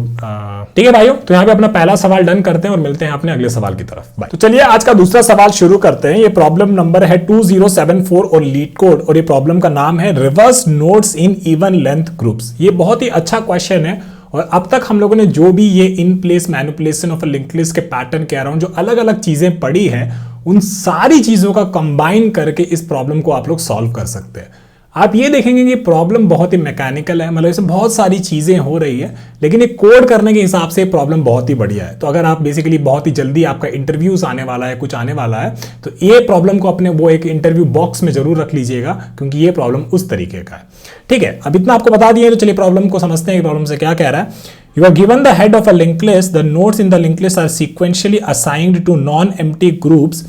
ठीक है भाइयों, तो यहाँ पे अपना पहला सवाल डन करते हैं और मिलते हैं अपने अगले सवाल की तरफ। बाय। तो चलिए आज का दूसरा सवाल शुरू करते हैं। ये प्रॉब्लम नंबर है 2074 और लीड कोड, और ये प्रॉब्लम का नाम है reverse nodes in even length groups. ये बहुत ही अच्छा क्वेश्चन है, और अब तक हम लोगों ने जो भी ये in place manipulation of a linked list के पैटर्न कह रहा हूं, जो अलग अलग चीजें पढ़ी हैं, उन सारी चीजों का कंबाइन करके इस प्रॉब्लम को आप लोग सॉल्व कर सकते हैं। आप ये देखेंगे कि प्रॉब्लम बहुत ही मैकेनिकल है, मतलब इसमें बहुत सारी चीजें हो रही है, लेकिन ये कोड करने के हिसाब से प्रॉब्लम बहुत ही बढ़िया है। तो अगर आप बेसिकली बहुत ही जल्दी आपका इंटरव्यूज आने वाला है, कुछ आने वाला है, तो ये प्रॉब्लम को अपने वो एक इंटरव्यू बॉक्स में जरूर रख लीजिएगा, क्योंकि ये प्रॉब्लम उस तरीके का है। ठीक है, अब इतना आपको बता दिए, तो चलिए प्रॉब्लम को समझते हैं। प्रॉब्लम से क्या कह रहा है। You are given the head of a linked list. The nodes in the linked list are sequentially assigned to non-empty groups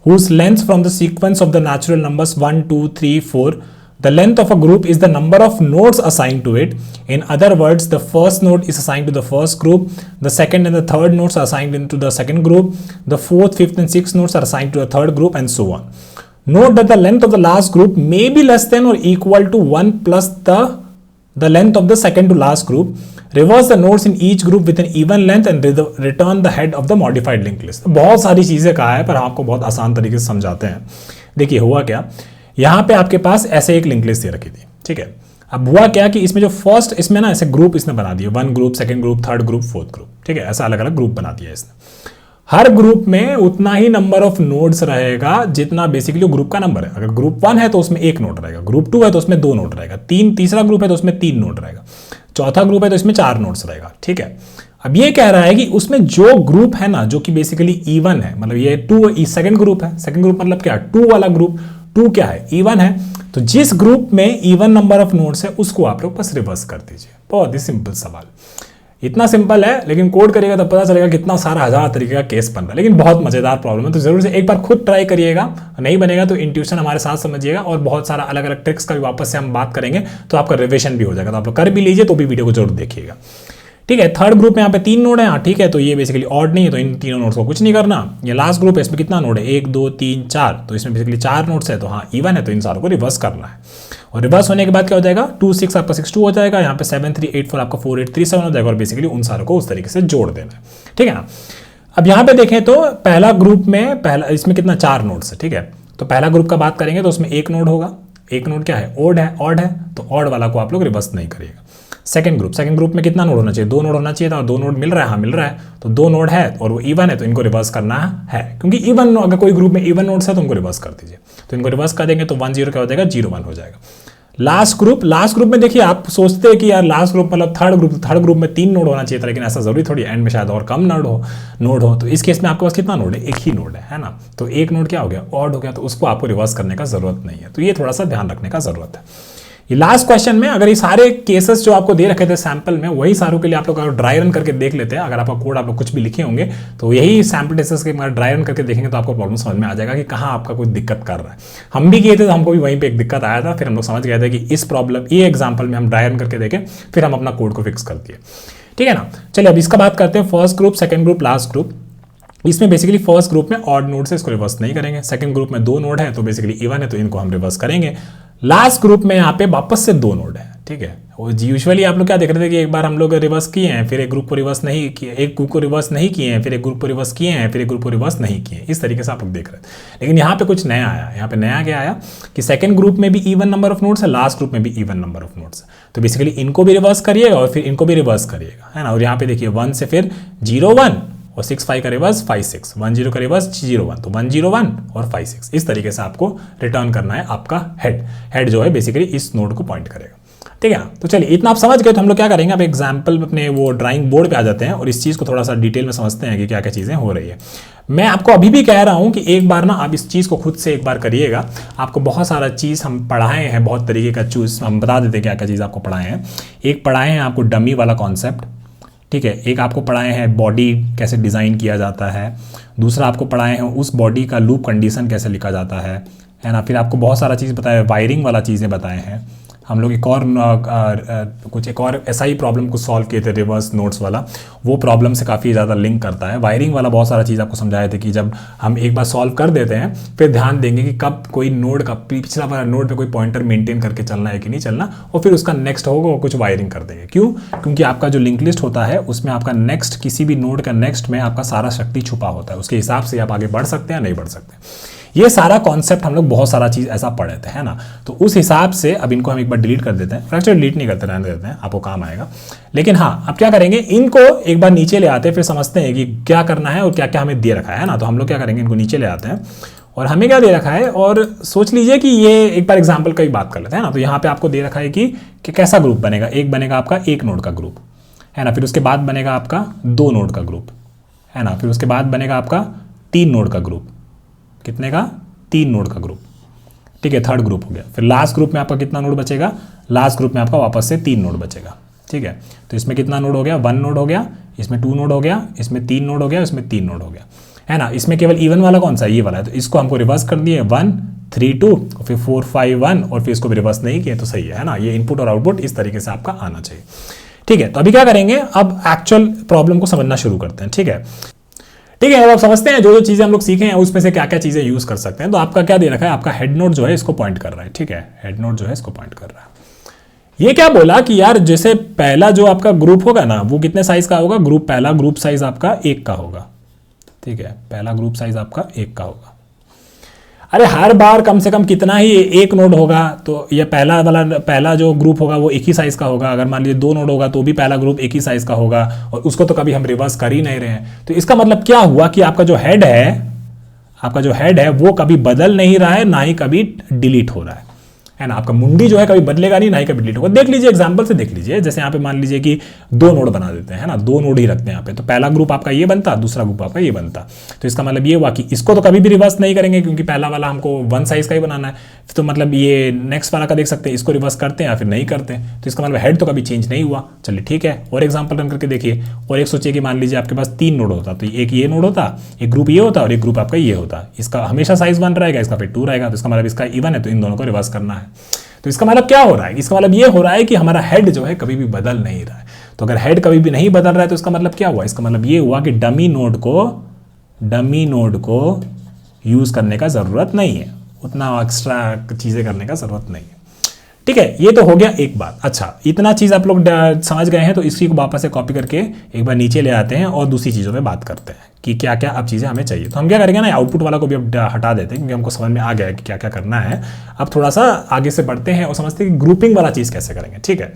whose lengths from the sequence of the natural numbers 1, 2, 3, 4. The length of a group is the number of nodes assigned to it. In other words, the first node is assigned to the first group. The second and the third nodes are assigned into the second group. The fourth, fifth, and sixth nodes are assigned to the third group, and so on. Note that the length of the last group may be less than or equal to 1 plus the length of the second to last group. Reverse the nodes in each group with an even length and return the head of the modified linked list. बहुत सारी चीजें कहा है, पर आपको बहुत आसान तरीके से समझाते हैं। देखिए हुआ क्या, यहाँ पे आपके पास ऐसे एक लिंक लिस्ट दे रखी थी। ठीक है, अब हुआ क्या कि इसमें जो फर्स्ट, इसमें ना ऐसे ग्रुप इसने बना दिए, 1 group, second group, third group, fourth group. ठीक है, ऐसा अलग अलग ग्रुप बना दिया इसने। हर ग्रुप में उतना ही नंबर ऑफ नोड्स रहेगा जितना बेसिकली ग्रुप का नंबर है। अगर ग्रुप 1 है तो उसमें 1 नोड रहेगा, ग्रुप 2 है तो उसमें 2 नोड रहेगा, तीसरा ग्रुप है तो उसमें 3 नोड रहेगा, चौथा ग्रुप है तो इसमें 4 नोड्स रहेगा। ठीक है, अब ये कह रहा है कि उसमें जो ग्रुप है ना, जो कि बेसिकली इवन है, मतलब ये 2 सेकंड ग्रुप है। सेकंड ग्रुप मतलब क्या, 2 वाला ग्रुप, 2 क्या है, इवन है। तो जिस ग्रुप में इवन नंबर ऑफ नोड्स है उसको आप लोग बस रिवर्स कर दीजिए। बहुत ही सिंपल सवाल। इतना सिंपल है, लेकिन कोड करिएगा तो पता चलेगा कितना सारा हजार तरीके का केस बन रहा है। लेकिन बहुत मजेदार प्रॉब्लम है, तो जरूर से एक बार खुद ट्राई करिएगा। नहीं बनेगा तो इंट्यूशन हमारे साथ समझिएगा, और बहुत सारा अलग अलग ट्रिक्स का भी वापस से हम बात करेंगे, तो आपका रिविजन भी हो जाएगा। तो आप लोग कर भी लीजिए, तो भी वीडियो को जरूर देखिएगा। ठीक है, थर्ड ग्रुप में यहाँ पे 3 नोड है। ठीक है, तो ये बेसिकली ऑड नहीं है, तो इन तीनों नोड्स को कुछ नहीं करना। ये लास्ट ग्रुप है, इसमें कितना नोड है, 1 2 3 4, तो इसमें बेसिकली 4 नोड्स है, तो हाँ इवन है, तो इन सारों को रिवर्स करना है। और रिवर्स होने के बाद क्या हो जाएगा, 2 6 आपका 6 2 हो जाएगा, यहाँ पे 7 3 8 4 आपका 4 8 3 7 हो जाएगा, और बेसिकली उन सारों को उस तरीके से जोड़ देना है। ठीक है ना। अब यहाँ पे देखें तो पहला ग्रुप में पहला इसमें कितना 4 नोड्स है। ठीक है, तो पहला ग्रुप का बात करेंगे तो उसमें 1 नोड होगा। 1 नोड क्या है, ऑड है, तो ऑड वाला को आप लोग रिवर्स नहीं करिएगा। सेकंड ग्रुप में कितना नोड होना चाहिए, 2 नोड होना चाहिए था, और 2 नोड मिल रहा है, हाँ मिल रहा है, तो 2 नोड है और वो इवन है, तो इनको रिवर्स करना है, क्योंकि इवन अगर कोई ग्रुप में इवन नोड्स है तो उनको रिवर्स कर दीजिए। तो इनको रिवर्स कर देंगे तो 1 0 क्या हो जाएगा, 0 1 हो जाएगा। लास्ट ग्रुप में देखिए, आप सोचते हैं कि यार लास्ट ग्रुप मतलब थर्ड ग्रुप में 3 नोड होना चाहिए था, लेकिन ऐसा जरूरी थोड़ी, एंड में शायद और कम नोड हो। तो इस केस में आपके पास कितना नोड है, एक ही नोड है ना। तो एक नोड क्या हो गया, ऑड हो गया, तो उसको आपको रिवर्स करने का जरूरत नहीं है। तो ये थोड़ा सा ध्यान रखने का जरूरत है। ये लास्ट क्वेश्चन में अगर ये सारे केसेस जो आपको दे रखे थे सैंपल में, वही सारों के लिए आप लोग अगर ड्राई रन करके देख लेते हैं, अगर आपका कोड आप लोग कुछ भी लिखे होंगे तो यही सैंपल टेस्ट्स के ड्राई रन करके देखेंगे तो आपको प्रॉब्लम समझ में आ जाएगा कि कहाँ आपका कोई दिक्कत कर रहा है। हम भी किए थे, तो हमको भी वहीं पे एक दिक्कत आया था, फिर हम लोग समझ गए थे कि इस प्रॉब्लम ये एग्जाम्पल में हम ड्राई रन करके देखें, फिर हम अपना कोड को फिक्स कर दिए। ठीक है ना। चलिए अब इसका बात करते हैं, first group, second group, last group. इसमें बेसिकली फर्स्ट ग्रुप में ऑड नोड से इसको रिवर्स नहीं करेंगे। सेकंड ग्रुप में 2 नोड है, तो बेसिकली इवन है, तो इनको हम रिवर्स करेंगे। लास्ट ग्रुप में यहाँ पे वापस से 2 नोड है। ठीक है, वो यूजुअली आप लोग क्या देख रहे थे कि एक बार हम लोग रिवर्स किए हैं, फिर एक ग्रुप को रिवर्स नहीं किए, एक ग्रुप को रिवर्स नहीं किए हैं, फिर एक ग्रुप को रिवर्स किए हैं, फिर एक ग्रुप को रिवर्स नहीं किए। इस तरीके से आप लोग देख रहे थे। लेकिन यहाँ पे कुछ नया आया। यहाँ पे नया क्या आया कि सेकंड ग्रुप में भी इवन नंबर ऑफ नोड्स है, लास्ट ग्रुप में भी इवन नंबर ऑफ नोड्स है। तो बेसिकली इनको भी रिवर्स करिएगा और फिर इनको भी रिवर्स करिएगा, है ना। और यहाँ पे देखिए 1 से फिर 0 1 और 6 5 का रिवर्स 5 6, 1 0 का रिवर्स 0 1, तो 1 0 1 और 5 6। इस तरीके से आपको रिटर्न करना है। आपका हेड जो है बेसिकली इस नोड को पॉइंट करेगा। ठीक है ना। तो चलिए इतना आप समझ गए, तो हम लोग क्या करेंगे, अब एग्जाम्पल अपने वो ड्राइंग बोर्ड पे आ जाते हैं और इस चीज़ को थोड़ा सा डिटेल में समझते हैं कि क्या क्या चीज़ें हो रही है। मैं आपको अभी भी कह रहा हूँ कि एक बार ना आप इस चीज़ को खुद से एक बार करिएगा। आपको बहुत सारा चीज़ हम पढ़ाए हैं, बहुत तरीके का चूज हम बता देते हैं क्या क्या चीज़ आपको पढ़ाए हैं। एक पढ़ाए हैं आपको डमी वाला कॉन्सेप्ट। ठीक है, एक आपको पढ़ाए हैं बॉडी कैसे डिज़ाइन किया जाता है। दूसरा आपको पढ़ाए हैं उस बॉडी का लूप कंडीशन कैसे लिखा जाता है ना। फिर आपको बहुत सारा चीज़ बताया, वायरिंग वाला चीज़ें बताए हैं हम लोग। एक और ऐसा ही प्रॉब्लम को सॉल्व किए थे, रिवर्स नोड्स वाला। वो प्रॉब्लम से काफ़ी ज़्यादा लिंक करता है। वायरिंग वाला बहुत सारा चीज़ आपको समझाए थे कि जब हम एक बार सॉल्व कर देते हैं, फिर ध्यान देंगे कि कब कोई नोड का पिछला वाला नोड पे कोई पॉइंटर मेंटेन करके चलना है कि नहीं चलना, और फिर उसका नेक्स्ट होगा वो कुछ वायरिंग कर देंगे। क्यों? क्योंकि आपका जो लिंक लिस्ट होता है उसमें आपका नेक्स्ट, किसी भी नोड का नेक्स्ट में आपका सारा शक्ति छुपा होता है। उसके हिसाब से आप आगे बढ़ सकते हैं या नहीं बढ़ सकते। ये सारा कॉन्सेप्ट हम लोग बहुत सारा चीज़ ऐसा पढ़े थे, है ना। तो उस हिसाब से अब इनको हम एक बार डिलीट कर देते हैं। एक्चुअली डिलीट नहीं करते, रहने देते हैं, आपको काम आएगा। लेकिन हाँ, अब क्या करेंगे, इनको एक बार नीचे ले आते हैं, फिर समझते हैं कि क्या करना है और क्या क्या हमें दे रखा है ना। तो हम लोग क्या करेंगे, इनको नीचे ले आते हैं और हमें क्या दे रखा है, और सोच लीजिए कि ये एक बार एग्जाम्पल का ही बात कर लेते हैं ना। तो यहाँ पे आपको दे रखा है कि कैसा ग्रुप बनेगा। एक बनेगा आपका 1 नोड का ग्रुप, है ना। फिर उसके बाद बनेगा आपका 2 नोड का ग्रुप, है ना। फिर उसके बाद बनेगा आपका 3 नोड का ग्रुप। कितने का? 3 नोड का ग्रुप। ठीक है, थर्ड ग्रुप हो गया। फिर लास्ट ग्रुप में आपका कितना नोड बचेगा? लास्ट ग्रुप में आपका वापस से 3 नोड बचेगा। ठीक है, तो इसमें कितना नोड हो गया? 1 नोड हो गया, इसमें 2 नोड हो गया, इसमें 3 नोड हो गया, इसमें 3 नोड हो गया, है ना। इसमें केवल इवन वाला कौन सा है? ये वाला है। तो इसको हमको रिवर्स कर दिए 1 3 2 और फिर 4 5 1 और फिर इसको भी रिवर्स नहीं किए, तो सही है ना। ये इनपुट और आउटपुट इस तरीके से आपका आना चाहिए। ठीक है, तो अभी क्या करेंगे, अब एक्चुअल प्रॉब्लम को समझना शुरू करते हैं। ठीक है, अब आप समझते हैं जो जो चीज़ें हम लोग सीखे हैं उसमें से क्या क्या चीज़ें यूज कर सकते हैं। तो आपका क्या दे रखा है, आपका हेड नोड जो है इसको पॉइंट कर रहा है। ठीक है, हेड नोड जो है इसको पॉइंट कर रहा है। ये क्या बोला कि यार जैसे पहला जो आपका ग्रुप होगा ना, वो कितने साइज का होगा? पहला ग्रुप साइज आपका 1 का होगा। ठीक है, पहला ग्रुप साइज आपका 1 का होगा। अरे हर बार कम से कम कितना ही 1 नोड होगा, तो ये पहला जो ग्रुप होगा वो 1 ही साइज का होगा। अगर मान लीजिए 2 नोड होगा तो भी पहला ग्रुप 1 ही साइज का होगा, और उसको तो कभी हम रिवर्स कर ही नहीं रहे हैं। तो इसका मतलब क्या हुआ कि आपका जो हेड है वो कभी बदल नहीं रहा है, ना ही कभी डिलीट हो रहा है ना। आपका मुंडी जो है कभी बदलेगा नहीं, ना ही कभी डिलीट होगा। देख लीजिए, एग्जांपल से देख लीजिए, जैसे यहाँ पे मान लीजिए कि 2 नोड बना देते हैं, है ना, 2 नोड ही रखते हैं यहाँ पे, तो पहला ग्रुप आपका ये बनता, दूसरा ग्रुप आपका ये बनता। तो इसका मतलब ये हुआ कि इसको तो कभी भी रिवर्स नहीं करेंगे, क्योंकि पहला वाला हमको 1 साइज का ही बनाना है। तो मतलब ये नेक्स्ट वाला का देख सकते हैं, इसको रिवर्स करते हैं या फिर नहीं करते हैं, तो इसका मतलब हेड तो कभी चेंज नहीं हुआ। चलिए ठीक है, और एग्जाम्पल रन करके देखिए। और एक सोचिए कि मान लीजिए आपके पास 3 नोड होता, तो एक ये नोड होता, एक ग्रुप ये होता और एक ग्रुप आपका ये होता। इसका हमेशा साइज 1 रहेगा, इसका फिर 2 रहेगा, तो इसका मतलब इसका इवन है, तो इन दोनों को रिवर्स करना है। तो इसका मतलब क्या हो रहा है, इसका मतलब ये हो रहा है कि हमारा हेड जो है कभी भी बदल नहीं रहा है। तो अगर हेड कभी भी नहीं बदल रहा है तो इसका मतलब क्या हुआ, इसका मतलब ये हुआ कि डमी नोड को यूज करने का जरूरत नहीं है, उतना एक्स्ट्रा चीजें करने का जरूरत नहीं है। ठीक है, ये तो हो गया एक बात। अच्छा, इतना चीज आप लोग समझ गए हैं, तो इसी को वापस से कॉपी करके एक बार नीचे ले आते हैं और दूसरी चीजों पे बात करते हैं कि क्या क्या अब चीजें हमें चाहिए। तो हम क्या करेंगे ना, आउटपुट वाला को भी अब हटा देते हैं, क्योंकि हमको समझ में आ गया है कि क्या क्या करना है। अब थोड़ा सा आगे से बढ़ते हैं और समझते हैं कि ग्रुपिंग वाला चीज कैसे करेंगे। ठीक है,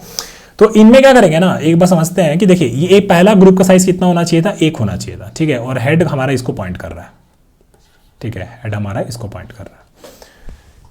तो इनमें क्या करेंगे ना, एक बार समझते हैं कि देखिए ये पहला ग्रुप का साइज कितना होना चाहिए था, 1 होना चाहिए था। ठीक है, और हेड हमारा इसको पॉइंट कर रहा है। ठीक है, हेड हमारा इसको पॉइंट कर रहा है।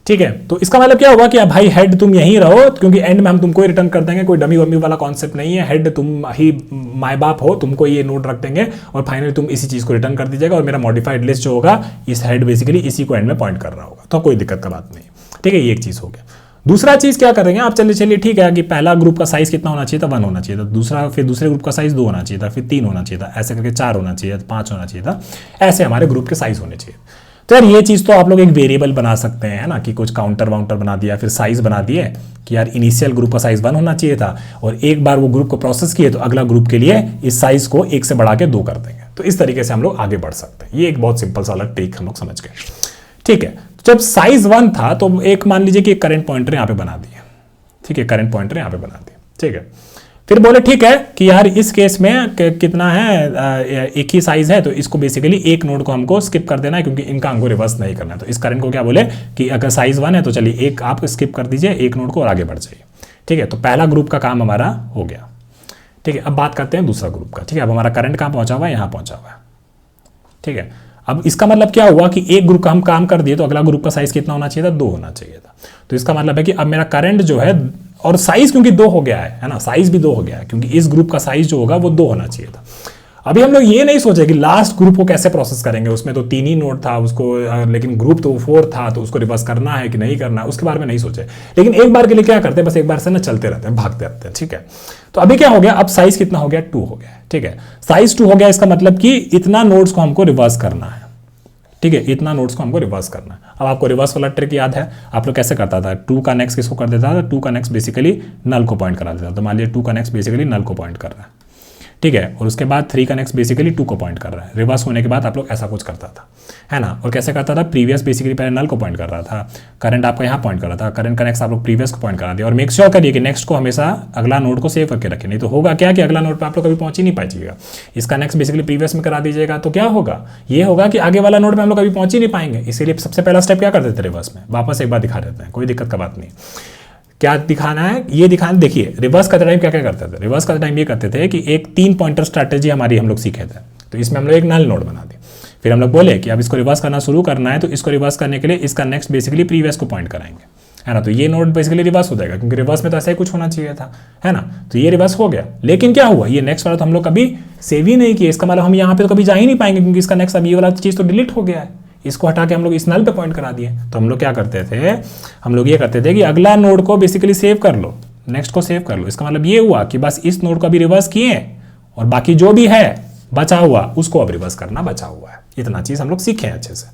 ठीक है, तो इसका मतलब क्या होगा कि भाई हेड तुम यहीं रहो, क्योंकि एंड में हम तुमको ही रिटर्न कर देंगे, कोई डमी वमी वाला कॉन्सेप्ट नहीं है। हेड तुम ही माय बाप हो, तुमको ये नोट रख देंगे और फाइनली तुम इसी चीज को रिटर्न कर दीजिएगा, और मेरा मॉडिफाइड लिस्ट जो होगा इस हेड बेसिकली इसी को एंड में पॉइंट कर रहा होगा, तो कोई दिक्कत का बात नहीं। ठीक है, ये एक चीज हो गया। दूसरा चीज क्या करेंगे आप, चलिए ठीक है कि पहला ग्रुप का साइज कितना होना चाहिए था, 1 होना चाहिए था। दूसरा, फिर दूसरे ग्रुप का साइज 2 होना चाहिए था, फिर 3 होना चाहिए था, ऐसे करके 4 होना चाहिए था, 5 होना चाहिए था, ऐसे हमारे ग्रुप के साइज होने चाहिए। तो यार ये चीज तो आप लोग एक वेरिएबल बना सकते हैं, है ना, कि कुछ काउंटर वाउंटर बना दिया, फिर साइज बना दिए कि यार इनिशियल ग्रुप का साइज 1 होना चाहिए था, और एक बार वो ग्रुप को प्रोसेस किए तो अगला ग्रुप के लिए इस साइज को 1 से बढ़ा के 2 कर देंगे। तो इस तरीके से हम लोग आगे बढ़ सकते हैं। ये एक बहुत सिंपल सा अलग ट्रिक हम लोग समझ गए। ठीक है, जब साइज 1 था तो एक मान लीजिए कि करंट पॉइंटर यहाँ पे बना दिया। ठीक है, करंट पॉइंटर यहाँ पे बना दिया। ठीक है, फिर बोले ठीक है कि यार इस केस में कितना है, एक ही साइज है, तो इसको बेसिकली एक नोड को हमको स्किप कर देना है, क्योंकि इनका हमको रिवर्स नहीं करना है। तो इस करंट को क्या बोले कि अगर साइज 1 है तो चलिए एक आप स्किप कर दीजिए, एक नोड को और आगे बढ़ जाइए। ठीक है, तो पहला ग्रुप का काम हमारा हो गया। ठीक है, अब बात करते हैं दूसरा ग्रुप का। ठीक है, अब हमारा करंट कहाँ पहुंचा हुआ है, यहाँ पहुंचा हुआ है। ठीक है, अब इसका मतलब क्या हुआ कि एक ग्रुप का हम काम कर दिए, तो अगला ग्रुप का साइज कितना होना चाहिए था, 2 होना चाहिए था। तो इसका मतलब है कि अब मेरा करंट जो है, और साइज क्योंकि 2 हो गया है ना, साइज भी 2 हो गया है, क्योंकि इस ग्रुप का साइज जो होगा वो 2 होना चाहिए था। अभी हम लोग ये नहीं सोचे कि लास्ट ग्रुप को कैसे प्रोसेस करेंगे, उसमें तो 3 ही नोड था उसको, लेकिन ग्रुप तो 4 था, तो उसको रिवर्स करना है कि नहीं करना है उसके बारे में नहीं सोचे। लेकिन एक बार के लिए क्या करते हैं, बस एक बार से ना चलते रहते हैं, भागते रहते हैं। ठीक है, तो अभी क्या हो गया, अब साइज कितना हो गया, 2 हो गया। ठीक है, साइज 2 हो गया, इसका मतलब कि इतना नोड्स को हमको रिवर्स करना है। ठीक है, इतना नोड्स को हमको रिवर्स करना है। अब आपको रिवर्स वाला ट्रिक याद है, आप लोग कैसे करता था, 2 का नेक्स्ट किसको कर देता था, 2 का नेक्स्ट बेसिकली नल को पॉइंट करा देता था। तो मान लीजिए 2 का नेक्स्ट बेसिकली नल को पॉइंट कर रहा है। ठीक है, और उसके बाद 3 का नेक्स्ट बेसिकली 2 को पॉइंट कर रहा है। रिवर्स होने के बाद आप लोग ऐसा कुछ करता था, है ना। और कैसे करता था, प्रीवियस बेसिकली पहले नल को पॉइंट कर रहा था, करंट आपका यहाँ पॉइंट कर रहा था, करंट का नेक्स्ट आप लोग प्रीवियस को पॉइंट करा दिया। और मेक श्योर करिए कि नेक्स्ट को हमेशा अगला नोड को सेव करके रखें, नहीं तो होगा क्या कि अगला नोड पर आप लोग कभी पहुंच ही नहीं पाइएगा। इसका नेक्स्ट बेसिकली प्रीवियस में करा दीजिएगा, तो क्या होगा, ये होगा कि आगे वाला नोड में हम लोग कभी पहुंच ही नहीं पाएंगे। इसीलिए सबसे पहला स्टेप क्या करते थे, रिवर्स में वापस एक बार दिखा देते हैं, कोई दिक्कत का बात नहीं। क्या दिखाना है, ये दिखाना। देखिए रिवर्स करते टाइम क्या क्या करते थे, रिवर्स करते टाइम ये करते थे कि एक 3 पॉइंटर स्ट्रैटेजी हमारी हम लोग सीखे थे। तो इसमें हम लोग एक नल नोड बना दी, फिर हम लोग बोले कि अब इसको रिवर्स करना शुरू करना है, तो इसको रिवर्स करने के लिए इसका नेक्स्ट बेसिकली प्रीवियस को पॉइंट कराएंगे, है ना। तो ये नोड बेसिकली रिवर्स हो जाएगा, क्योंकि रिवर्स में तो ऐसा ही कुछ होना चाहिए था, है ना। तो ये रिवर्स हो गया, लेकिन क्या हुआ, ये नेक्स्ट वाला तो हम लोग कभी सेव ही नहीं किया। इसका मतलब हम यहाँ पे तो कभी जा ही नहीं पाएंगे, क्योंकि इसका नेक्स्ट अब ये वाला चीज़ तो डिलीट हो गया है। इसको हटा के हम लोग इस नल पे पॉइंट करा दिए। तो हम लोग क्या करते थे, हम लोग ये करते थे कि अगला नोड को बेसिकली सेव कर लो, नेक्स्ट को सेव कर लो। इसका मतलब ये हुआ कि बस इस नोड को अभी रिवर्स किए, और बाकी जो भी है बचा हुआ उसको अब रिवर्स करना बचा हुआ है। इतना चीज हम लोग सीखे हैं अच्छे से,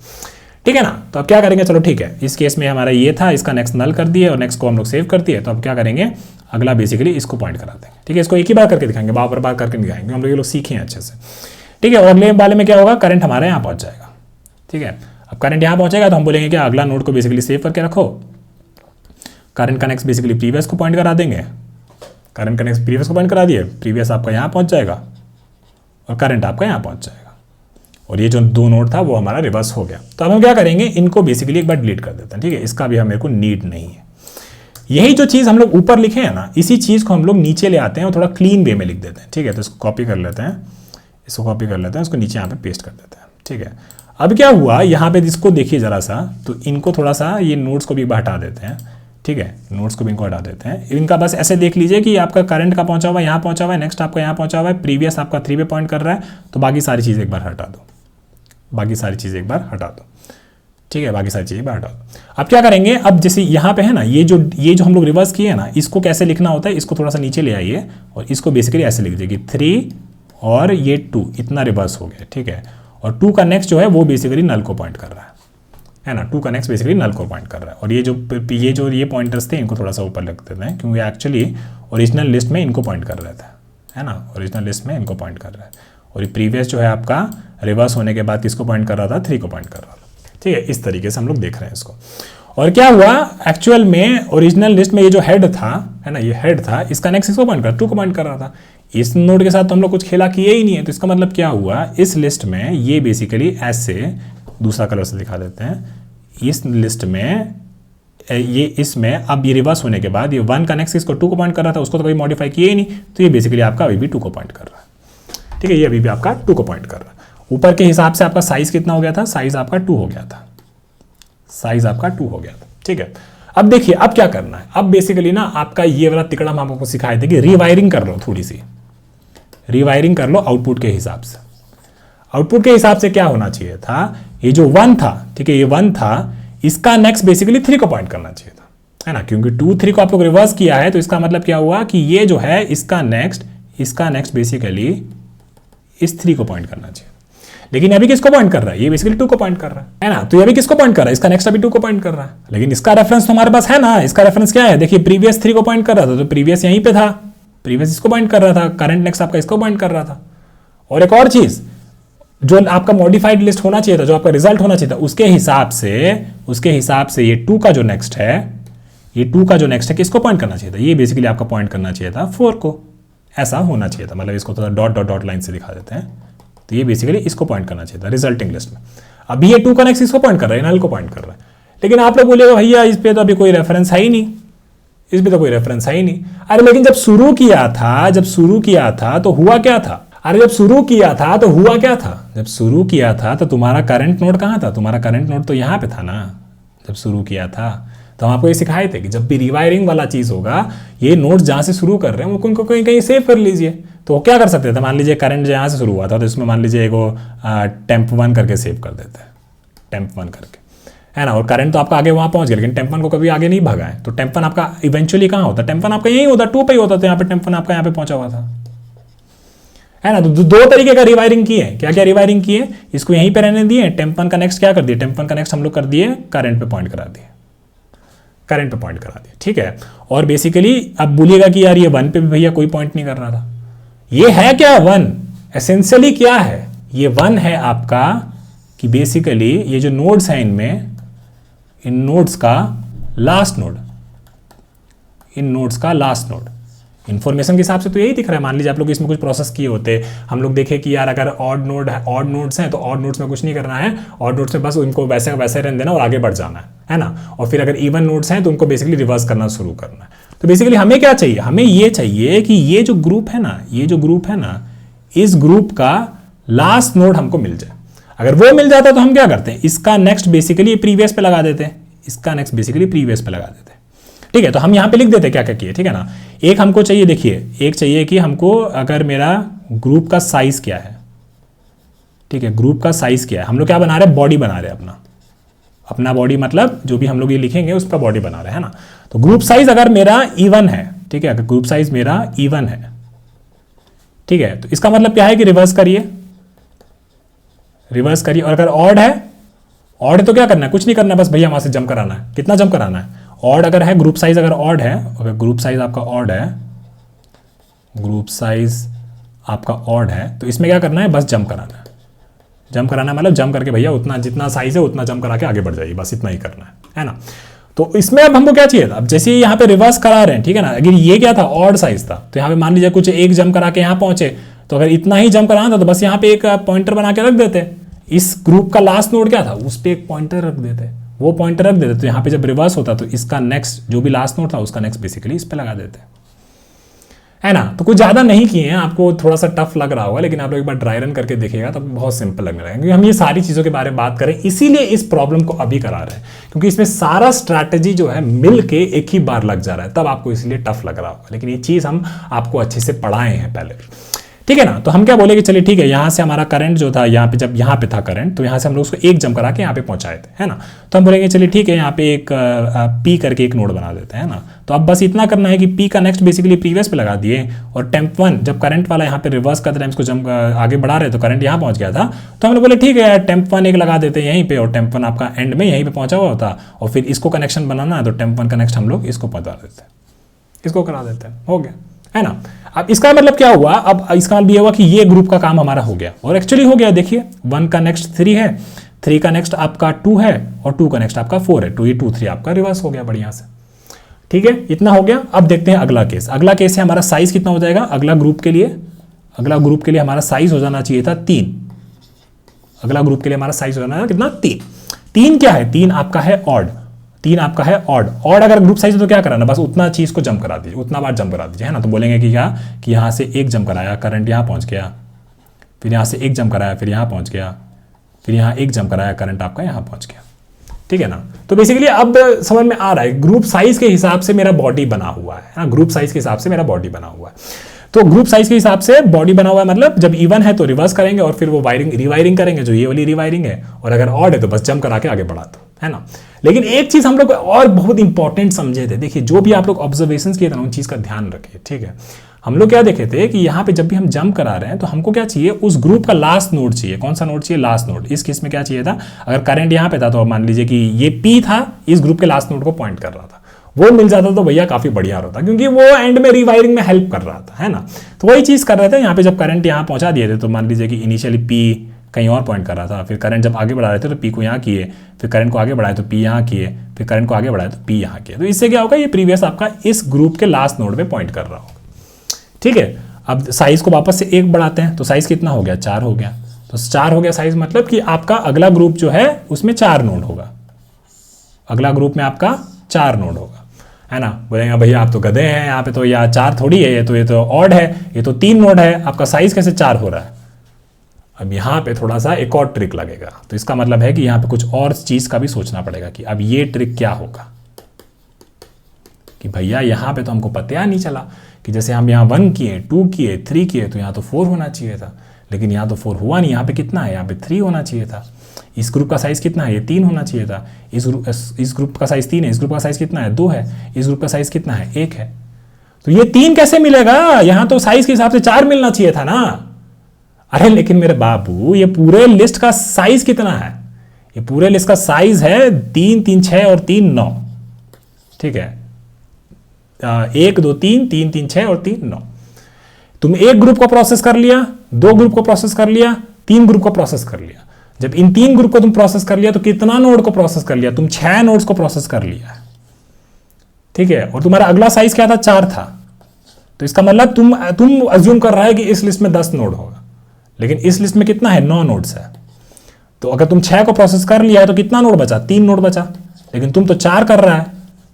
ठीक है ना। तो अब क्या करेंगे, चलो ठीक है, इस केस में हमारा ये था, इसका नेक्स्ट नल कर दिए और नेक्स्ट को हम लोग सेव कर दिए। तो अब क्या करेंगे, अगला बेसिकली इसको पॉइंट करा देंगे। ठीक है, इसको एक ही बार करके दिखाएंगे, बार बार करके दिखाएंगे, हम लोग ये लोग सीखे हैं अच्छे से। ठीक है, और अगले वाले में क्या होगा, करंट हमारे यहाँ पहुंच जाएगा। ठीक है, अब करंट यहाँ पहुंचेगा तो हम बोलेंगे कि अगला नोड को बेसिकली सेव करके रखो। करंट का नेक्स्ट बेसिकली प्रीवियस को पॉइंट करा देंगे, करंट का नेक्स्ट प्रीवियस को पॉइंट करा दिए, प्रीवियस आपका यहाँ पहुंच जाएगा और करंट आपका यहाँ पहुंच जाएगा, और ये जो 2 नोड था वो हमारा रिवर्स हो गया। तो अब हम क्या करेंगे, इनको बेसिकली एक बार डिलीट कर देते हैं। ठीक है, इसका भी हमें को नीड नहीं है। यही जो चीज़ हम लोग ऊपर लिखे हैं ना, इसी चीज़ को हम लोग नीचे ले आते हैं और थोड़ा क्लीन वे में लिख देते हैं। ठीक है, तो इसको कॉपी कर लेते हैं, इसको कॉपी कर लेते हैं, इसको नीचे यहाँ पे पेस्ट कर देते हैं। ठीक है, अब क्या हुआ यहाँ पे, इसको देखिए जरा सा, तो इनको थोड़ा सा ये नोड्स को भी हटा देते हैं। ठीक है, नोड्स को भी इनको हटा देते हैं। इनका बस ऐसे देख लीजिए कि आपका करंट का पहुंचा हुआ है, यहाँ पहुंचा हुआ है, नेक्स्ट आपका यहाँ पहुंचा हुआ है, प्रीवियस आपका 3 पे पॉइंट कर रहा है, तो बाकी सारी चीज़ एक बार हटा दो, बाकी सारी चीज़ एक बार हटा दो, ठीक है, बाकी सारी चीज़ें हटा दो। अब क्या करेंगे, अब जैसे यहाँ पे है ना, ये जो हम लोग रिवर्स किए हैं ना, इसको कैसे लिखना होता है, इसको थोड़ा सा नीचे ले आइए और इसको बेसिकली ऐसे लिख दीजिए कि 3 और ये 2 इतना रिवर्स हो गया, ठीक है। और 2 का नेक्स्ट जो है वो बेसिकली नल को पॉइंट कर रहा है ना, 2 का नेक्स्ट बेसिकली नल को पॉइंट कर रहा है। और ये पॉइंटर्स थे इनको थोड़ा सा ऊपर रख देते हैं, क्योंकि एक्चुअली ओरिजिनल लिस्ट में इनको पॉइंट कर रहा था, है ना, ओरिजिनल लिस्ट में इनको पॉइंट कर रहा है। और ये प्रीवियस जो है आपका रिवर्स होने के बाद किसको पॉइंट कर रहा था, 3 को पॉइंट कर रहा था, ठीक है। इस तरीके से हम लोग देख रहे हैं इसको। और क्या हुआ एक्चुअल में, ओरिजिनल लिस्ट में ये जो हेड था, है ना, ये हेड था, इसका नेक्स्ट इसको पॉइंट कर 2 को पॉइंट कर रहा था। इस नोड के साथ तो हम लोग कुछ खेला किए ही नहीं है, तो इसका मतलब क्या हुआ, इस लिस्ट में ये बेसिकली ऐसे दूसरा कलर से दिखा देते हैं, इस लिस्ट में ये इसमें अब ये रिवर्स होने के बाद ये 1 का नेक्स्ट इसको 2 को पॉइंट कर रहा था, उसको तो कभी मॉडिफाई किए ही नहीं, तो ये बेसिकली आपका अभी भी 2 को पॉइंट कर रहा है, ठीक है, ये अभी भी आपका 2 को पॉइंट कर रहा है। ऊपर के हिसाब से आपका साइज कितना हो गया था, साइज आपका 2 हो गया था, साइज आपका 2 हो गया था, ठीक है। अब देखिए अब क्या करना है, अब बेसिकली ना आपका ये वाला तिकड़ा हम आपको सिखाए थे कि रीवायरिंग कर लो, थोड़ी सी रीवायरिंग कर लो आउटपुट के हिसाब से। आउटपुट के हिसाब से क्या होना चाहिए था, ये जो 1 था, ठीक है, ये 1 था, इसका नेक्स्ट बेसिकली 3 को पॉइंट करना चाहिए था, है ना, क्योंकि 2 3 को आप लोग रिवर्स किया है, तो इसका मतलब क्या हुआ कि ये जो है इसका नेक्स्ट बेसिकली इस 3 को पॉइंट करना चाहिए। लेकिन अभी किसको पॉइंट कर रहा है, ये बेसिकली 2 को पॉइंट कर रहा है ना, तो ये अभी किसको पॉइंट कर रहा है, इसका नेक्स्ट अभी 2 को पॉइंट कर रहा है। लेकिन इसका रेफरेंस तो हमारे पास है ना, इसका रेफरेंस क्या है, देखिए प्रीवियस 3 को पॉइंट कर रहा था, तो प्रीवियस यहीं पे था, प्रीवियस इसको पॉइंट कर रहा था, करंट नेक्स्ट आपका इसको पॉइंट कर रहा था। और एक और चीज, जो आपका मॉडिफाइड लिस्ट होना चाहिए था, जो आपका रिजल्ट होना चाहिए था, उसके हिसाब से ये 2 का जो नेक्स्ट है, ये 2 का जो नेक्स्ट है किसको पॉइंट करना चाहिए था, ये बेसिकली आपका पॉइंट करना चाहिए था 4 को, ऐसा होना चाहिए था। मतलब इसको थोड़ा डॉट डॉट डॉट लाइन से दिखा देते हैं, तो ये बेसिकली इसको पॉइंट करना चाहिए था रिजल्टिंग लिस्ट में। अभी ये 2 का नेक्स्ट इसको पॉइंट कर रहा है, नल को पॉइंट कर रहा है। लेकिन आप लोग बोलेगा भैया इस पे तो अभी कोई रेफरेंस है ही नहीं, इस पे तो कोई रेफरेंस है ही नहीं। अरे लेकिन जब शुरू किया था तो हुआ क्या था, जब शुरू किया था तो तुम्हारा करंट नोड कहाँ था, तुम्हारा करंट नोड तो यहाँ पे था ना जब शुरू किया था। तो हम आपको ये सिखाए थे कि जब भी रिवायरिंग वाला चीज होगा, ये नोड्स जहाँ से शुरू कर रहे हैं उनको कहीं कहीं सेव कर लीजिए। तो क्या कर सकते थे, मान लीजिए करंट जहाँ से शुरू हुआ था, तो इसमें मान लीजिए एगो टेम्प 1 करके सेव कर देते हैं, टेम्प 1 करके, है ना। और करंट तो आपका आगे वहाँ पहुँच गया, लेकिन टेम्प 1 को कभी आगे नहीं भागा है, तो टेम्प 1 आपका इवेंचुअली कहाँ होता है, टेम्प 1 आपका यही होता, 2 पे ही होता, तो यहाँ पे टेम्प 1 आपका यहाँ पे पहुँचा हुआ था, है ना। तो 2 तरीके का रिवायरिंग किए, क्या क्या रिवायरिंग किए, इसको यहीं पे रहने दिए, टेम्प 1 का नेक्स्ट क्या कर दिए, टेम्प 1 का नेक्स्ट हम लोग कर दिए करंट पे पॉइंट करा दिए, करंट पे पॉइंट करा दिया, ठीक है। और बेसिकली अब बोलिएगा कि यार ये 1 पे भी भैया कोई पॉइंट नहीं कर रहा था, ये है क्या 1, एसेंशियली क्या है, ये 1 है आपका कि बेसिकली ये जो नोड्स हैं इनमें, इन नोड्स का लास्ट नोड, इन्फॉर्मेशन के हिसाब से तो यही दिख रहा है। मान लीजिए आप लोग इसमें कुछ प्रोसेस किए होते, हम लोग देखे कि यार अगर ऑड नोड्स हैं तो ऑड नोड्स में कुछ नहीं करना है, ऑड नोड्स में बस उनको वैसे वैसे रहने देना और आगे बढ़ जाना है ना। और फिर अगर इवन नोड्स हैं तो उनको बेसिकली रिवर्स करना शुरू करना है। तो बेसिकली हमें क्या चाहिए, हमें ये चाहिए कि ये जो ग्रुप है ना, इस ग्रुप का लास्ट नोड हमको मिल जाए। अगर वो मिल जाता तो हम क्या करते हैं, इसका नेक्स्ट बेसिकली प्रीवियस पे लगा देते हैं, ठीक है। तो हम यहाँ पे लिख देते हैं क्या क्या किए, ठीक है ना। एक हमको चाहिए, देखिए एक चाहिए कि हमको अगर मेरा ग्रुप का साइज क्या है, ठीक है, ग्रुप का साइज क्या है, हम लोग क्या बना रहे हैं, बॉडी बना रहे हैं अपना बॉडी, मतलब जो भी हम लोग ये लिखेंगे उसका बॉडी बना रहे हैं ना। तो ग्रुप साइज अगर मेरा इवन है, ठीक है, अगर ग्रुप साइज मेरा इवन है, ठीक है, तो इसका मतलब क्या है कि रिवर्स करिए। और अगर ऑड है तो क्या करना है, कुछ नहीं करना है, बस भैया वहां से जंप कराना है। कितना जंप कराना है, ऑड अगर है, ग्रुप साइज अगर ऑड है, अगर ग्रुप साइज आपका ऑड है, तो इसमें क्या करना है, बस जंप कराना है, मतलब जंप करके भैया उतना जितना साइज है उतना जंप करा के आगे बढ़ जाइए, बस इतना ही करना है ना। तो इसमें अब हमको क्या चाहिए था, अब जैसे यहाँ पे रिवर्स करा रहे हैं, ठीक है ना। अगर ये क्या था, ऑड साइज था, तो यहाँ पे मान लीजिए कुछ एक जंप करा के यहाँ पहुंचे, तो अगर इतना ही जंप कराना था तो बस यहाँ पे एक पॉइंटर बना के रख देते। इस ग्रुप का लास्ट नोड क्या था, उस पर एक पॉइंटर रख देते, तो यहाँ पे जब रिवर्स होता तो इसका नेक्स्ट जो भी लास्ट नोड था उसका नेक्स्ट बेसिकली इस पे लगा देते, है ना। तो कुछ ज़्यादा नहीं किए हैं, आपको थोड़ा सा टफ लग रहा होगा, लेकिन आप लोग एक बार ड्राई रन करके देखिएगा तो बहुत सिंपल लगने लगेगा, क्योंकि हम ये सारी चीज़ों के बारे में बात करें इसीलिए इस प्रॉब्लम को अभी करा रहे हैं, क्योंकि इसमें सारा स्ट्रैटेजी जो है मिल के एक ही बार लग जा रहा है, तब आपको इसलिए टफ लग रहा होगा, लेकिन ये चीज़ हम आपको अच्छे से पढ़ाए हैं पहले भी, ठीक है ना। तो हम क्या बोले कि चलिए ठीक है, यहाँ से हमारा करंट जो था यहाँ पे, जब यहाँ पे था करंट, तो यहाँ से हम लोग उसको एक जंप करा के यहाँ पे पहुँचाए थे, है ना। तो हम बोलेंगे चलिए ठीक है, यहाँ पे एक पी करके एक नोड बना देते हैं ना। तो अब बस इतना करना है कि पी का नेक्स्ट बेसिकली प्रीवियस पे लगा दिए, और टेम्प 1 जब करंट वाला यहाँ पे रिवर्स कर रहे हैं, इसको जंप आगे बढ़ा रहे तो करंट यहाँ पहुँच गया था, तो हमने बोले ठीक है टेम्प 1 एक लगा देते हैं यहीं पे, और टेम्प 1 आपका एंड में यहीं पे पहुँचा हुआ होता, और फिर इसको कनेक्शन बनाना है तो टेम्प 1 का नेक्स्ट हम लोग इसको पहुँचा देते हैं, इसको करा देते हैं, हो गया, है ना। अब इसका मतलब क्या हुआ, अब इसका मतलब ये हुआ कि ये ग्रुप का काम हमारा हो गया, और एक्चुअली हो गया। देखिए 1 का नेक्स्ट 3 है, 3 का नेक्स्ट आपका 2 है, और 2 का नेक्स्ट आपका 4 है, 2 2 3 आपका रिवर्स हो गया बढ़िया से, ठीक है, इतना हो गया। अब देखते हैं अगला केस। अगला केस है हमारा साइज कितना हो जाएगा अगला ग्रुप के लिए, अगला ग्रुप के लिए हमारा साइज हो जाना चाहिए था 3, अगला ग्रुप के लिए हमारा साइज हो जाना है कितना 3। 3 क्या है, 3 आपका है ऑड, 3 आपका है ऑड, ऑड अगर ग्रुप साइज है तो क्या कराना, बस उतना चीज को जंप करा दीजिए, उतना बार जंप करा दीजिए, है ना। तो बोलेंगे कि क्या, कि यहाँ से एक जंप कराया, करंट यहाँ पहुँच गया, फिर यहाँ से एक जंप कराया, फिर यहाँ पहुँच गया, फिर यहाँ एक जंप कराया, करंट आपका यहाँ पहुँच गया, ठीक है ना। तो बेसिकली अब समझ में आ रहा है, ग्रुप साइज के हिसाब से मेरा बॉडी बना हुआ है ना, ग्रुप साइज के हिसाब से मेरा बॉडी बना हुआ है। तो ग्रुप साइज के हिसाब से बॉडी बना हुआ है, मतलब जब इवन है तो रिवर्स करेंगे और फिर वो वायरिंग रिवायरिंग करेंगे, जो ये वाली रिवायरिंग है, और अगर ऑड है तो बस जंप करा के आगे बढ़ा दो, है ना। लेकिन एक चीज हम लोग और बहुत इंपॉर्टेंट समझे थे, देखिए जो भी आप लोग ऑब्जर्वेशन किए थे उन चीज का ध्यान रखिए, ठीक है। हम लोग क्या देखे थे कि यहाँ पे जब भी हम जंप करा रहे हैं तो हमको क्या चाहिए, उस ग्रुप का लास्ट नोड चाहिए। कौन सा नोड चाहिए, लास्ट नोड। इस केस में क्या चाहिए था, अगर करंट यहाँ पे था तो मान लीजिए कि ये पी था, इस ग्रुप के लास्ट नोड को पॉइंट कर रहा था, वो मिल जाता तो भैया काफी बढ़िया होता, क्योंकि वो एंड में रिवायरिंग में हेल्प कर रहा था, है ना। तो वही चीज कर रहे थे यहाँ पे, जब करंट यहाँ पहुंचा दिए थे तो मान लीजिए कि इनिशियली पी कहीं और पॉइंट कर रहा था, फिर करंट जब आगे बढ़ा रहे थे तो पी को यहाँ किए, फिर करंट को आगे बढ़ाए तो पी यहाँ किए, फिर करंट को आगे बढ़ाए तो पी यहाँ किए। तो इससे क्या होगा, ये प्रीवियस आपका इस ग्रुप के लास्ट नोड पे पॉइंट कर रहा होगा, ठीक है। अब साइज को वापस से 1 बढ़ाते हैं, तो साइज कितना हो गया, 4 हो गया। तो 4 हो गया साइज, मतलब कि आपका अगला ग्रुप जो है उसमें 4 नोड होगा, अगला ग्रुप में आपका 4 नोड होगा, है ना। बोलेंगे भैया आप तो गधे हैं, यहाँ पे तो या 4 थोड़ी है, ये तो ऑड है, ये तो 3 नोड है, आपका साइज कैसे 4 हो रहा है। अब यहाँ पे थोड़ा सा एक और ट्रिक लगेगा, तो इसका मतलब है कि यहाँ पे कुछ और चीज का भी सोचना पड़ेगा कि अब ये ट्रिक क्या होगा, कि भैया यहाँ पे तो हमको पता नहीं चला कि जैसे हम यहाँ 1 किए, 2 किए, 3 किए, तो यहाँ तो 4 होना चाहिए था, लेकिन यहाँ तो 4 हुआ नहीं, यहाँ पे कितना है, यहाँ पे 3 होना चाहिए था। इस ग्रुप का साइज कितना है, ये 3 होना चाहिए था। इस ग्रुप का साइज 3 है, इस ग्रुप का साइज कितना है, 2 है, इस ग्रुप का साइज कितना है, 1 है। तो ये 3 कैसे मिलेगा, यहाँ तो साइज के हिसाब से 4 मिलना चाहिए था ना। अरे लेकिन मेरे बाबू, ये पूरे लिस्ट का साइज कितना है, ये पूरे लिस्ट का साइज है 3 3 6 और 3 9, ठीक है। 1 2 3 3 3 6 और 3 9। तुम एक ग्रुप को प्रोसेस कर लिया, 2 ग्रुप को प्रोसेस कर लिया, 3 ग्रुप को प्रोसेस कर लिया। जब इन 3 ग्रुप को तुम प्रोसेस कर लिया तो कितना नोड को प्रोसेस कर लिया, तुम 6 नोड्स को प्रोसेस कर लिया, ठीक है। और तुम्हारा अगला साइज क्या था, 4 था। तो इसका मतलब तुम अज्यूम कर रहा है कि इस लिस्ट में 10 नोड होगा, लेकिन इस लिस्ट में कितना है, 9 नोड्स है। तो अगर तुम 6 को प्रोसेस कर लिया है तो कितना नोड बचा, 3 नोड बचा। लेकिन तुम तो 4 कर रहा है,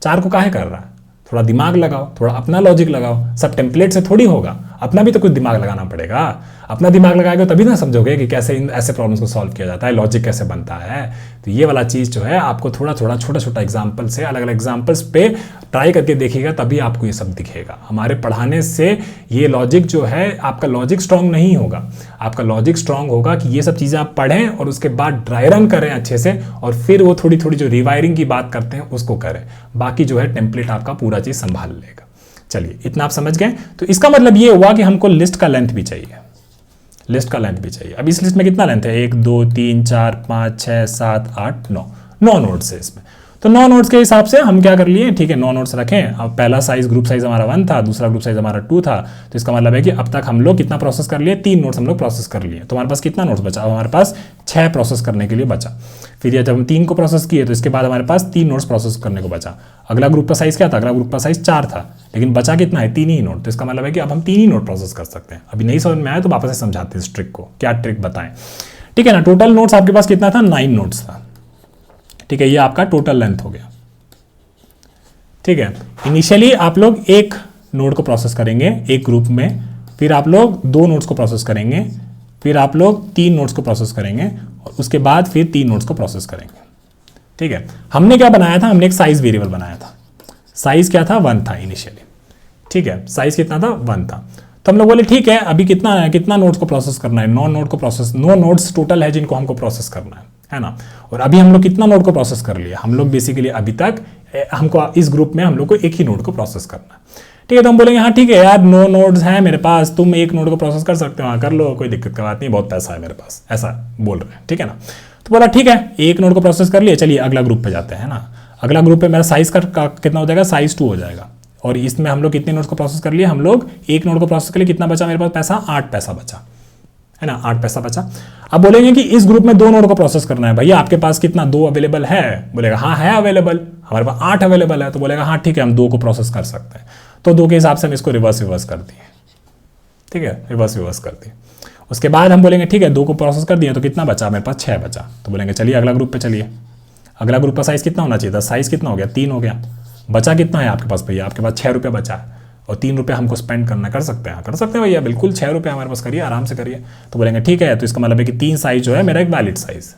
4 को काहे कर रहा है, थोड़ा दिमाग लगाओ, थोड़ा अपना लॉजिक लगाओ। सब टेम्पलेट से थोड़ी होगा, अपना भी तो कुछ दिमाग लगाना पड़ेगा। अपना दिमाग लगाएगा तभी ना समझोगे कि कैसे इन ऐसे प्रॉब्लम्स को सॉल्व किया जाता है, लॉजिक कैसे बनता है। तो ये वाला चीज़ जो है आपको थोड़ा थोड़ा छोटा छोटा एग्जाम्पल से, अलग अलग एग्जाम्पल्स पे ट्राई करके देखिएगा, तभी आपको ये सब दिखेगा। हमारे पढ़ाने से ये लॉजिक जो है, आपका लॉजिक स्ट्रांग नहीं होगा। आपका लॉजिक स्ट्रांग होगा कि ये सब चीज़ें आप पढ़ें और उसके बाद ड्राई रन करें अच्छे से, और फिर वो थोड़ी थोड़ी जो रिवायरिंग की बात करते हैं उसको करें। बाकी जो है टेम्पलेट आपका पूरा चीज़ संभाल लेगा। चलिए इतना आप समझ गए। तो इसका मतलब ये हुआ कि हमको लिस्ट का लेंथ भी चाहिए, लिस्ट का लेंथ भी चाहिए। अब इस लिस्ट में कितना लेंथ है, 1 2 3 4 5 6 7 8 9 9 नोड्स है इसमें। तो 9 नोड्स के हिसाब से हम क्या कर लिए, ठीक है 9 नोड्स रखें। अब पहला साइज ग्रुप साइज हमारा 1 था, दूसरा ग्रुप साइज हमारा 2 था। तो इसका मतलब है कि अब तक हम लोग कितना प्रोसेस कर लिए, 3 नोड्स हम लोग प्रोसेस कर लिए। तो हमारे पास कितना नोड्स बचा, हमारे पास 6 प्रोसेस करने के लिए बचा। फिर ये जब हम 3 को प्रोसेस किए तो इसके बाद हमारे पास 3 नोड्स प्रोसेस करने को बचा। अगला ग्रुप का साइज क्या था, अगला ग्रुप का साइज 4 था, लेकिन बचा कितना है, 3 ही नोड। तो इसका मतलब है कि अब हम 3 ही नोड प्रोसेस कर सकते हैं। अभी नहीं समझ में आया तो वापस से समझाते हैं इस ट्रिक को, क्या ट्रिक बताएं, ठीक है ना। टोटल नोड्स आपके पास कितना था, 9 नोड्स था, ठीक है। ये आपका टोटल लेंथ हो गया, ठीक है। इनिशियली आप लोग एक नोड को प्रोसेस करेंगे एक ग्रुप में, फिर आप लोग 2 नोड्स को प्रोसेस करेंगे, फिर आप लोग 3 नोड्स को प्रोसेस करेंगे और उसके बाद फिर 3 नोड्स को प्रोसेस करेंगे। ठीक है, हमने क्या बनाया था, हमने एक साइज वेरिएबल बनाया था। साइज क्या था, 1 था इनिशियली। ठीक है, साइज कितना था, 1 था। तो हम लोग बोले ठीक है, अभी कितना नोड्स को प्रोसेस करना है, 9 नोड्स टोटल है जिनको हमको प्रोसेस करना है ना। और अभी हम लोग कितना नोड को प्रोसेस कर लिया, हम लोग बेसिकली अभी तक हमको इस ग्रुप में हम लोग को एक ही नोड को प्रोसेस करना है। ठीक है, तो हम बोलेंगे हाँ ठीक है यार, 9 नोड्स हैं मेरे पास, तुम एक नोड को प्रोसेस कर सकते हो, हाँ कर लो, कोई दिक्कत की बात नहीं, बहुत पैसा है मेरे पास, ऐसा बोल रहे हैं। ठीक है ना, तो बोला ठीक है, एक नोड को प्रोसेस कर लिया, चलिए अगला ग्रुप पे जाते हैं ना। अगला ग्रुप पे मेरा साइज का कितना हो जाएगा, साइज 2 हो जाएगा। और इसमें हम लोग कितने नोड्स को प्रोसेस कर लिए, हम लोग एक नोड को प्रोसेस कर लिए, कितना बचा मेरे पास पैसा, 8 पैसा बचा है ना, 8 पैसा बचा। अब बोलेंगे कि इस ग्रुप में 2 नोड को प्रोसेस करना है, भैया आपके पास कितना, 2 अवेलेबल है, बोलेगा हाँ है अवेलेबल, हमारे पास 8 अवेलेबल है, तो बोलेगा हाँ ठीक है हम 2 को प्रोसेस कर सकते हैं। तो 2 के हिसाब से हम इसको रिवर्स कर दिए। ठीक है, रिवर्स कर दिए। उसके बाद हम बोलेंगे ठीक है 2 को प्रोसेस कर दिए, तो कितना बचा, मेरे पास 6 बचा। तो बोलेंगे चलिए अगला ग्रुप पे चलिए। अगला ग्रुप का साइज कितना होना चाहिए था, साइज कितना हो गया, 3 हो गया। बचा कितना है आपके पास भैया, आपके पास 6 रुपये बचा है और 3 रुपये हमको स्पेंड करना, कर सकते हैं, कर सकते हैं भैया, बिल्कुल 6 रुपये हमारे पास, करिए आराम से करिए। तो बोलेंगे ठीक है, तो इसका मतलब है कि 3 साइज जो है मेरा एक वैलिड साइज,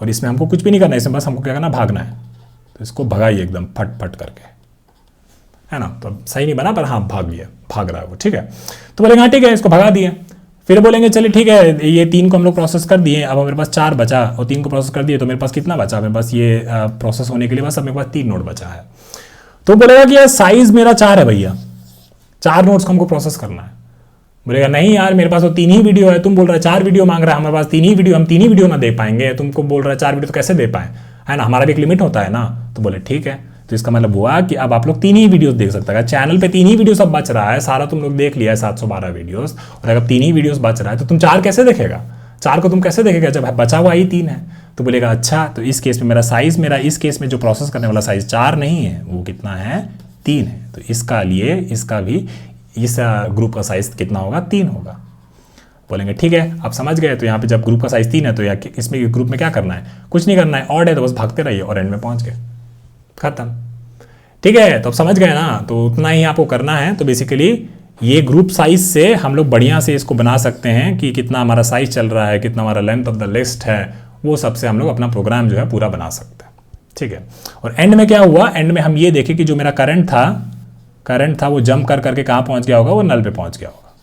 और इसमें हमको कुछ भी नहीं करना है, इसमें बस हमको क्या करना, भागना है। तो इसको भगाइए एकदम फट करके, है ना। तो सही नहीं बना पर हाँ भाग रहा है वो। ठीक है, तो बोलेंगे हाँ ठीक है, इसको भगा दिए। फिर बोलेंगे चलिए ठीक है, ये 3 को हम लोग प्रोसेस कर दिए, अब मेरे पास 4 बचा, और 3 को प्रोसेस कर दिए तो मेरे पास कितना बचा, मेरे पास ये प्रोसेस होने के लिए बस अब मेरे पास 3 नोड बचा है। तो बोलेगा कि यार साइज मेरा 4 है भैया, 4 नोड्स को हमको प्रोसेस करना है। बोलेगा नहीं यार मेरे पास तो 3 ही वीडियो है, तुम बोल रहे 4 वीडियो मांग रहा है, हमारे पास 3 ही वीडियो, हम 3 ही वीडियो ना दे पाएंगे, तुमको बोल रहा है 4 वीडियो तो कैसे दे पाए, है ना, हमारा भी एक लिमिट होता है ना। तो बोले ठीक है, तो इसका मतलब हुआ कि अब आप लोग 3 ही वीडियोस देख सकते हैं, चैनल पे 3 ही वीडियो सब बच रहा है, सारा तुम लोग देख लिया है 712 वीडियोस, और अगर 3 ही वीडियोस बच रहा है तो तुम 4 कैसे देखेगा, 4 को तुम कैसे देखेगा जब बचा हुआ ही 3 है। तो बोलेगा अच्छा, तो इस केस में मेरा साइज, मेरा इस केस में जो प्रोसेस करने वाला साइज 4 नहीं है, वो कितना है, 3 है। तो इसका लिए इसका भी इस ग्रुप का साइज कितना होगा, 3 होगा। बोलेंगे ठीक है, आप समझ गए। तो यहाँ पे जब ग्रुप का साइज 3 है तो इसमें ग्रुप में क्या करना है, कुछ नहीं करना है, ऑड है तो बस भागते रहिए और एंड में पहुंच गए, खत्म। ठीक है, तो अब समझ गए ना, तो उतना ही आपको करना है। तो बेसिकली ये ग्रुप साइज से हम लोग बढ़िया से इसको बना सकते हैं कि कितना हमारा साइज चल रहा है, कितना हमारा लेंथ ऑफ द लिस्ट है, वो सबसे हम लोग अपना प्रोग्राम जो है पूरा बना सकते हैं। ठीक है, और एंड में क्या हुआ, एंड में हम ये देखें कि जो मेरा करंट था वो जंप कर करके कहाँ पहुंच गया होगा, वो नल पे पहुंच गया होगा।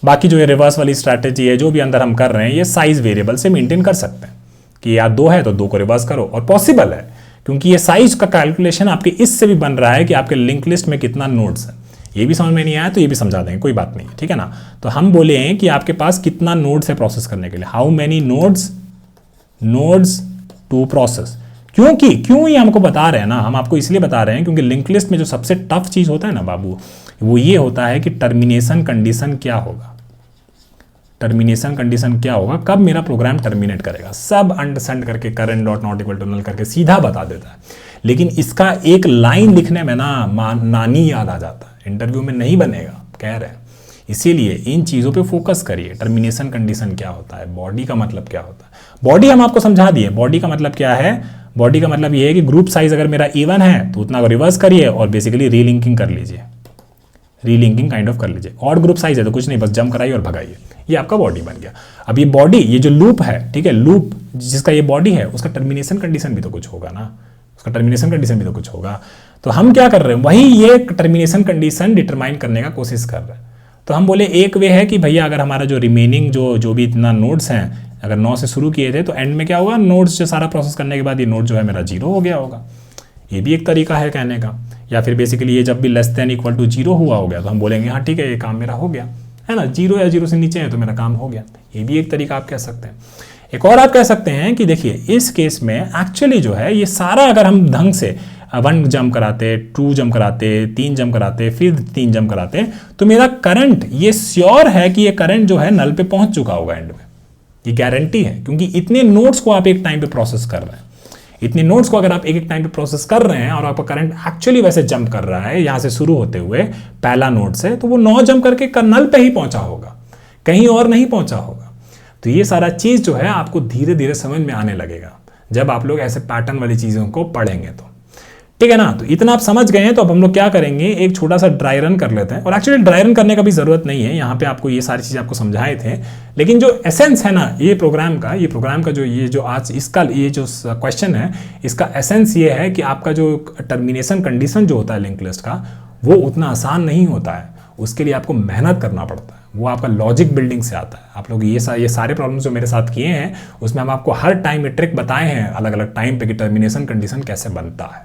बाकी जो ये रिवर्स वाली स्ट्रैटेजी है, जो भी अंदर हम कर रहे हैं, ये साइज वेरिएबल से मेंटेन कर सकते हैं कि यार 2 है तो 2 को रिवर्स करो, और पॉसिबल है क्योंकि ये साइज का कैलकुलेशन आपके इससे भी बन रहा है कि आपके लिंक लिस्ट में कितना नोड्स है। ये भी समझ में नहीं आया तो ये भी समझा देंगे, कोई बात नहीं है, ठीक है ना। तो हम बोले हैं कि आपके पास कितना नोड्स है प्रोसेस करने के लिए, how many nodes to process. क्यों ये हमको बता रहे हैं ना, हम आपको इसलिए बता रहे हैं क्योंकि लिंक लिस्ट में जो सबसे टफ चीज होता है ना बाबू, वो ये होता है कि टर्मिनेशन कंडीशन क्या होगा, टर्मिनेशन कंडीशन क्या होगा, कब मेरा प्रोग्राम टर्मिनेट करेगा, सब अंडरस्टैंड करके current dot not equal to null करके सीधा बता देता है। लेकिन इसका एक लाइन लिखने में ना नानी याद आ जाता है, इंटरव्यू में नहीं बनेगा, कह रहे हैं। इसीलिए इन चीज़ों पे फोकस करिए, टर्मिनेशन कंडीशन क्या होता है, बॉडी का मतलब क्या होता है। बॉडी हम आपको समझा दिए, बॉडी का मतलब क्या है, बॉडी का मतलब ये है कि ग्रुप साइज अगर मेरा इवन है तो उतना को रिवर्स करिए और बेसिकली रीलिंकिंग कर लीजिए, रीलिंकिंग काइंड ऑफ कर लीजिए। और ग्रुप साइज है तो कुछ नहीं, बस जंप कराइए और भगाइए, ये आपका बॉडी बन गया। अब ये बॉडी, ये जो लूप है, ठीक है, लूप जिसका ये बॉडी है, उसका टर्मिनेशन कंडीशन भी तो कुछ होगा ना, उसका टर्मिनेशन कंडीशन भी तो कुछ होगा। तो हम क्या कर रहे हैं, वही ये टर्मिनेशन कंडीशन डिटरमाइन करने का कोशिश कर रहे हैं। तो हम बोले एक वे है कि भैया अगर हमारा जो रिमेनिंग जो भी इतना नोड्स हैं, अगर 9 से शुरू किए थे तो एंड में क्या होगा, नोड्स जो सारा प्रोसेस करने के बाद ये नोड जो है मेरा 0 हो गया होगा। ये भी एक तरीका है कहने का। या फिर बेसिकली ये जब भी लेस देन इक्वल टू 0 हुआ हो गया तो हम बोलेंगे हाँ ठीक है ये काम मेरा हो गया, है ना, 0 या 0 से नीचे है तो मेरा काम हो गया। ये भी एक तरीका आप कह सकते हैं। एक और आप कह सकते हैं कि देखिए इस केस में एक्चुअली जो है ये सारा अगर हम ढंग से 1 जंप कराते, 2 जंप कराते, 3 जंप कराते, फिर 3 जंप कराते, तो मेरा करंट ये श्योर है कि ये करंट जो है नल पे पहुंच चुका होगा एंड में, ये गारंटी है। क्योंकि इतने नोड्स को आप एक टाइम पे प्रोसेस कर रहे हैं, इतने नोड्स को अगर आप एक टाइम पे प्रोसेस कर रहे हैं और आपका करंट एक्चुअली वैसे जंप कर रहा है यहां से शुरू होते हुए पहला नोड से, तो वो 9 जंप करके नल पे ही पहुंचा होगा, कहीं और नहीं पहुंचा होगा। तो ये सारा चीज जो है आपको धीरे धीरे समझ में आने लगेगा जब आप लोग ऐसे पैटर्न वाली चीजों को पढ़ेंगे तो, ठीक है ना। तो इतना आप समझ गए हैं, तो अब हम लोग क्या करेंगे, एक छोटा सा ड्राई रन कर लेते हैं। और एक्चुअली ड्राई रन करने का भी जरूरत नहीं है, यहाँ पे आपको ये सारी चीज़ें आपको समझाए थे, लेकिन जो एसेंस है ना ये प्रोग्राम का जो आज इसका ये जो क्वेश्चन है, इसका एसेंस ये है कि आपका जो टर्मिनेशन कंडीशन जो होता है लिंक लिस्ट का, वो उतना आसान नहीं होता है। उसके लिए आपको मेहनत करना पड़ता है, वो आपका लॉजिक बिल्डिंग से आता है। आप लोग ये सारे प्रॉब्लम्स जो मेरे साथ किए हैं, उसमें हम आपको हर टाइम में ट्रिक बताए हैं अलग अलग टाइम पे कि टर्मिनेशन कंडीशन कैसे बनता है।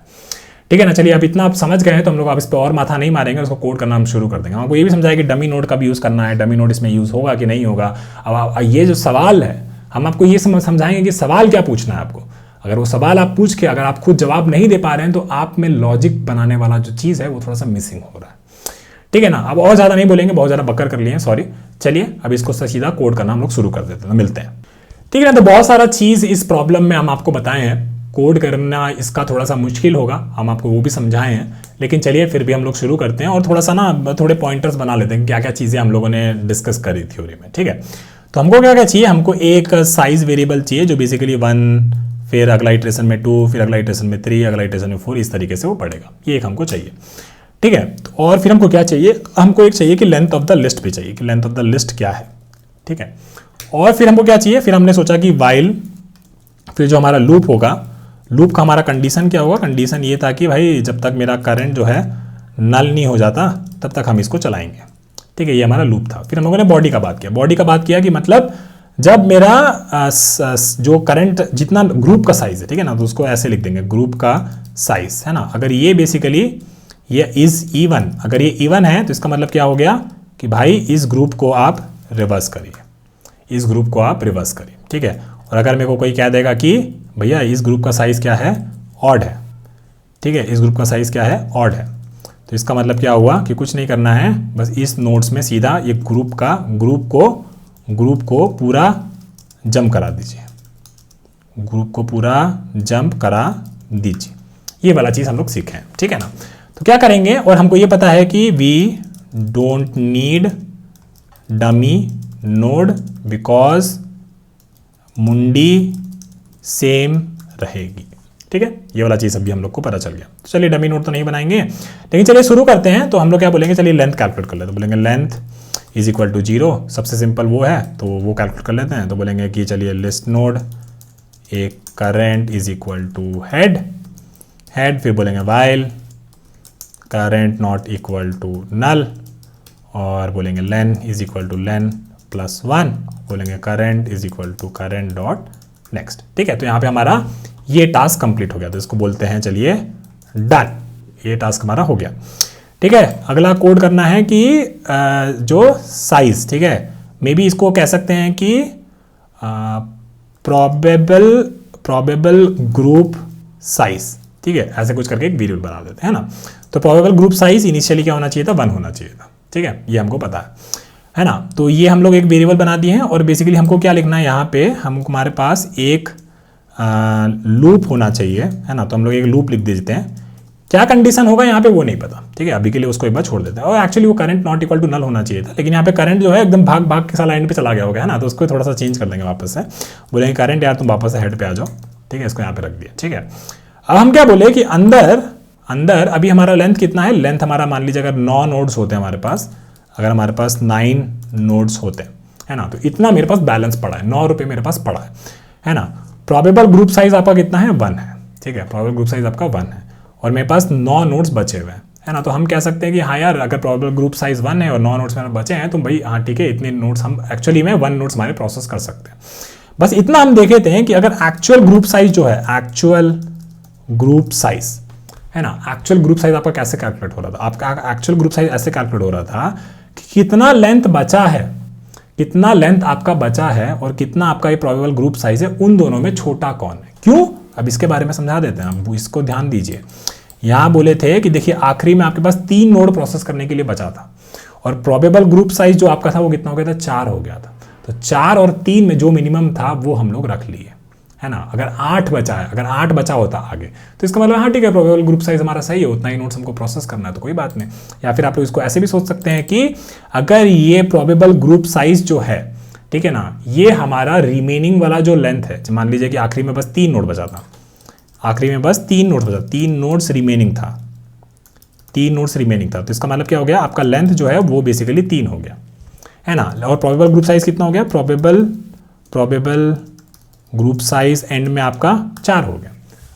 ठीक है ना। चलिए अब इतना आप समझ गए हैं, तो हम लोग अब इस पर और माथा नहीं मारेंगे, उसको कोड करना हम शुरू कर देंगे। हमको ये भी समझाया कि डमी नोड कब यूज़ करना है, डमी नोड इसमें यूज़ होगा कि नहीं होगा। अब ये जो सवाल है, हम आपको ये समझाएंगे कि सवाल क्या पूछना है आपको। अगर वो सवाल आप पूछ के अगर आप खुद जवाब नहीं दे पा रहे हैं, तो आप में लॉजिक बनाने वाला जो चीज़ है वो थोड़ा सा मिसिंग हो रहा है। ठीक है ना। अब और ज़्यादा नहीं बोलेंगे, बहुत ज़्यादा बकर कर लिए हैं, सॉरी। चलिए अब इसको सीधा कोड करना हम लोग शुरू कर देते हैं, मिलते हैं। ठीक है ना। तो बहुत सारा चीज़ इस प्रॉब्लम में हम आपको बताए हैं, कोड करना इसका थोड़ा सा मुश्किल होगा, हम आपको वो भी समझाए हैं, लेकिन चलिए फिर भी हम लोग शुरू करते हैं और थोड़ा सा ना थोड़े पॉइंटर्स बना लेते हैं क्या क्या चीज़ें हम लोगों ने डिस्कस करी थ्योरी में। ठीक है। तो हमको क्या क्या चाहिए, हमको एक साइज वेरिएबल चाहिए जो बेसिकली 1, फिर अगला इटरेशन में 2, फिर अगला इटरेशन में 3, अगला इटरेशन में 4, इस तरीके से वो पड़ेगा। ये एक हमको चाहिए। ठीक है। तो और फिर हमको क्या चाहिए, हमको एक चाहिए कि लेंथ ऑफ द लिस्ट भी चाहिए, कि लेंथ ऑफ द लिस्ट क्या है। ठीक है। और फिर हमको क्या चाहिए, फिर हमने सोचा कि वाइल, फिर जो हमारा लूप होगा, लूप का हमारा कंडीशन क्या होगा, कंडीशन ये था कि भाई जब तक मेरा करंट जो है नल नहीं हो जाता तब तक हम इसको चलाएंगे। ठीक है। ये हमारा लूप था। फिर हम लोगों ने बॉडी का बात किया कि मतलब जब मेरा जो करंट जितना ग्रुप का साइज है, ठीक है ना, तो उसको ऐसे लिख देंगे ग्रुप का साइज, है ना। अगर ये बेसिकली ये इज इवन, अगर ये इवन है तो इसका मतलब क्या हो गया कि भाई इस ग्रुप को आप रिवर्स करिए, इस ग्रुप को आप रिवर्स करिए। ठीक है। और अगर मेरे को कोई कह देगा कि भैया इस ग्रुप का साइज़ क्या है, ऑड है, ठीक है, इस ग्रुप का साइज़ क्या है, ऑड है, तो इसका मतलब क्या हुआ कि कुछ नहीं करना है, बस इस नोड्स में सीधा ये ग्रुप को पूरा जंप करा दीजिए, ग्रुप को पूरा जंप करा दीजिए। ये वाला चीज़ हम लोग सीखे हैं। ठीक है ना। तो क्या करेंगे, और हमको ये पता है कि we don't need dummy node because मुंडी सेम रहेगी। ठीक है। ये वाला चीज़ अभी हम लोग को पता चल गया। तो चलिए डमी नोड तो नहीं बनाएंगे, लेकिन चलिए शुरू करते हैं। तो हम लोग क्या बोलेंगे, चलिए लेंथ कैलकुलेट कर लेते हैं। तो बोलेंगे लेंथ इज इक्वल टू 0, सबसे सिंपल वो है, तो वो कैलकुलेट कर लेते हैं। तो बोलेंगे कि चलिए लिस्ट नोड एक current is equal to head, फिर बोलेंगे while current not equal to null, और बोलेंगे len is equal to len plus 1, बोलेंगे current is equal to current dot next. ठीक है। तो यहाँ पे हमारा ये टास्क कंप्लीट हो गया, तो इसको बोलते हैं चलिए डन, ये टास्क हमारा हो गया। ठीक है। अगला कोड करना है कि जो साइज, ठीक है, मे बी इसको कह सकते हैं कि प्रोबेबल ग्रुप साइज, ठीक है, ऐसे कुछ करके एक वेरिएबल बना देते हैं ना। तो प्रोबेबल ग्रुप साइज इनिशियली क्या होना चाहिए था, 1 होना चाहिए था। ठीक है। ये हमको पता है ना। तो ये हम लोग एक वेरिएबल बना दिए हैं, और बेसिकली हमको क्या लिखना है, यहाँ पे हमारे पास एक लूप होना चाहिए, है ना। तो हम लोग एक लूप लिख देते हैं। क्या कंडीशन होगा यहाँ पे वो नहीं पता। ठीक है। अभी के लिए उसको एक बार छोड़ देते हैं। और एक्चुअली वो current not equal to null होना चाहिए था, लेकिन यहाँ पे करंट जो है एकदम भाग के साला एंड पे चला गया होगा, है ना। तो उसको थोड़ा सा चेंज कर देंगे वापस से, बोलेंगे करंट यार तुम वापस से हेड पे आ जाओ। ठीक है। इसको यहाँ पे रख दिया। ठीक है। अब हम क्या बोले कि अंदर अभी हमारा लेंथ कितना है, लेंथ हमारा मान लीजिए अगर 9 नोड्स होते हैं हमारे पास, अगर हमारे पास 9 नोड्स होते हैं, है ना, तो इतना मेरे पास बैलेंस पड़ा है, 9 रुपये मेरे पास पड़ा है ना। प्रोबेबल ग्रुप साइज आपका कितना है, 1 है। ठीक है। प्रोबेबल ग्रुप साइज आपका 1 है, और मेरे पास 9 नोड्स बचे हुए हैं, है ना। तो हम कह सकते हैं कि हाँ यार, अगर प्रोबेबल ग्रुप साइज 1 है और 9 नोड्स में बचे हैं, तो भाई हाँ ठीक है, इतने नोड्स हम एक्चुअली में 1 नोड्स हमारे प्रोसेस कर सकते हैं। बस इतना हम देखे थे कि अगर एक्चुअल ग्रुप साइज जो है, एक्चुअल ग्रुप साइज, है ना, एक्चुअल ग्रुप साइज आपका कैसे कैलकुलेट हो रहा था, आपका एक्चुअल ग्रुप साइज ऐसे कैलकुलेट हो रहा था कि कितना लेंथ बचा है, कितना लेंथ आपका बचा है और कितना आपका ये प्रोबेबल ग्रुप साइज है, उन दोनों में छोटा कौन है। क्यों, अब इसके बारे में समझा देते हैं। अब इसको ध्यान दीजिए। यहाँ बोले थे कि देखिए आखिरी में आपके पास 3 नोड प्रोसेस करने के लिए बचा था, और प्रोबेबल ग्रुप साइज जो आपका था वो कितना हो गया था, 4 हो गया था। तो 4 और 3 में जो मिनिमम था वो हम लोग रख लिए, है ना। अगर 8 बचा है, अगर 8 बचा होता आगे, तो इसका मतलब हाँ ठीक है, प्रोबेबल ग्रुप साइज हमारा सही है, उतना ही नोट्स हमको प्रोसेस करना है, तो कोई बात नहीं। या फिर आप लोग इसको ऐसे भी सोच सकते हैं कि अगर ये प्रोबेबल ग्रुप साइज जो है, ठीक है ना, ये हमारा रिमेनिंग वाला जो लेंथ है, मान लीजिए कि आखिरी में बस 3 नोड बचा था, आखिरी में बस 3 नोड्स बचा, 3 नोड्स रिमेनिंग था, 3 नोड्स रिमेनिंग था। तो इसका मतलब क्या हो गया, आपका लेंथ जो है वो बेसिकली 3 हो गया, है ना। और प्रोबेबल ग्रुप साइज कितना हो गया, प्रोबेबल ग्रुप साइज एंड में आपका 4 हो गया।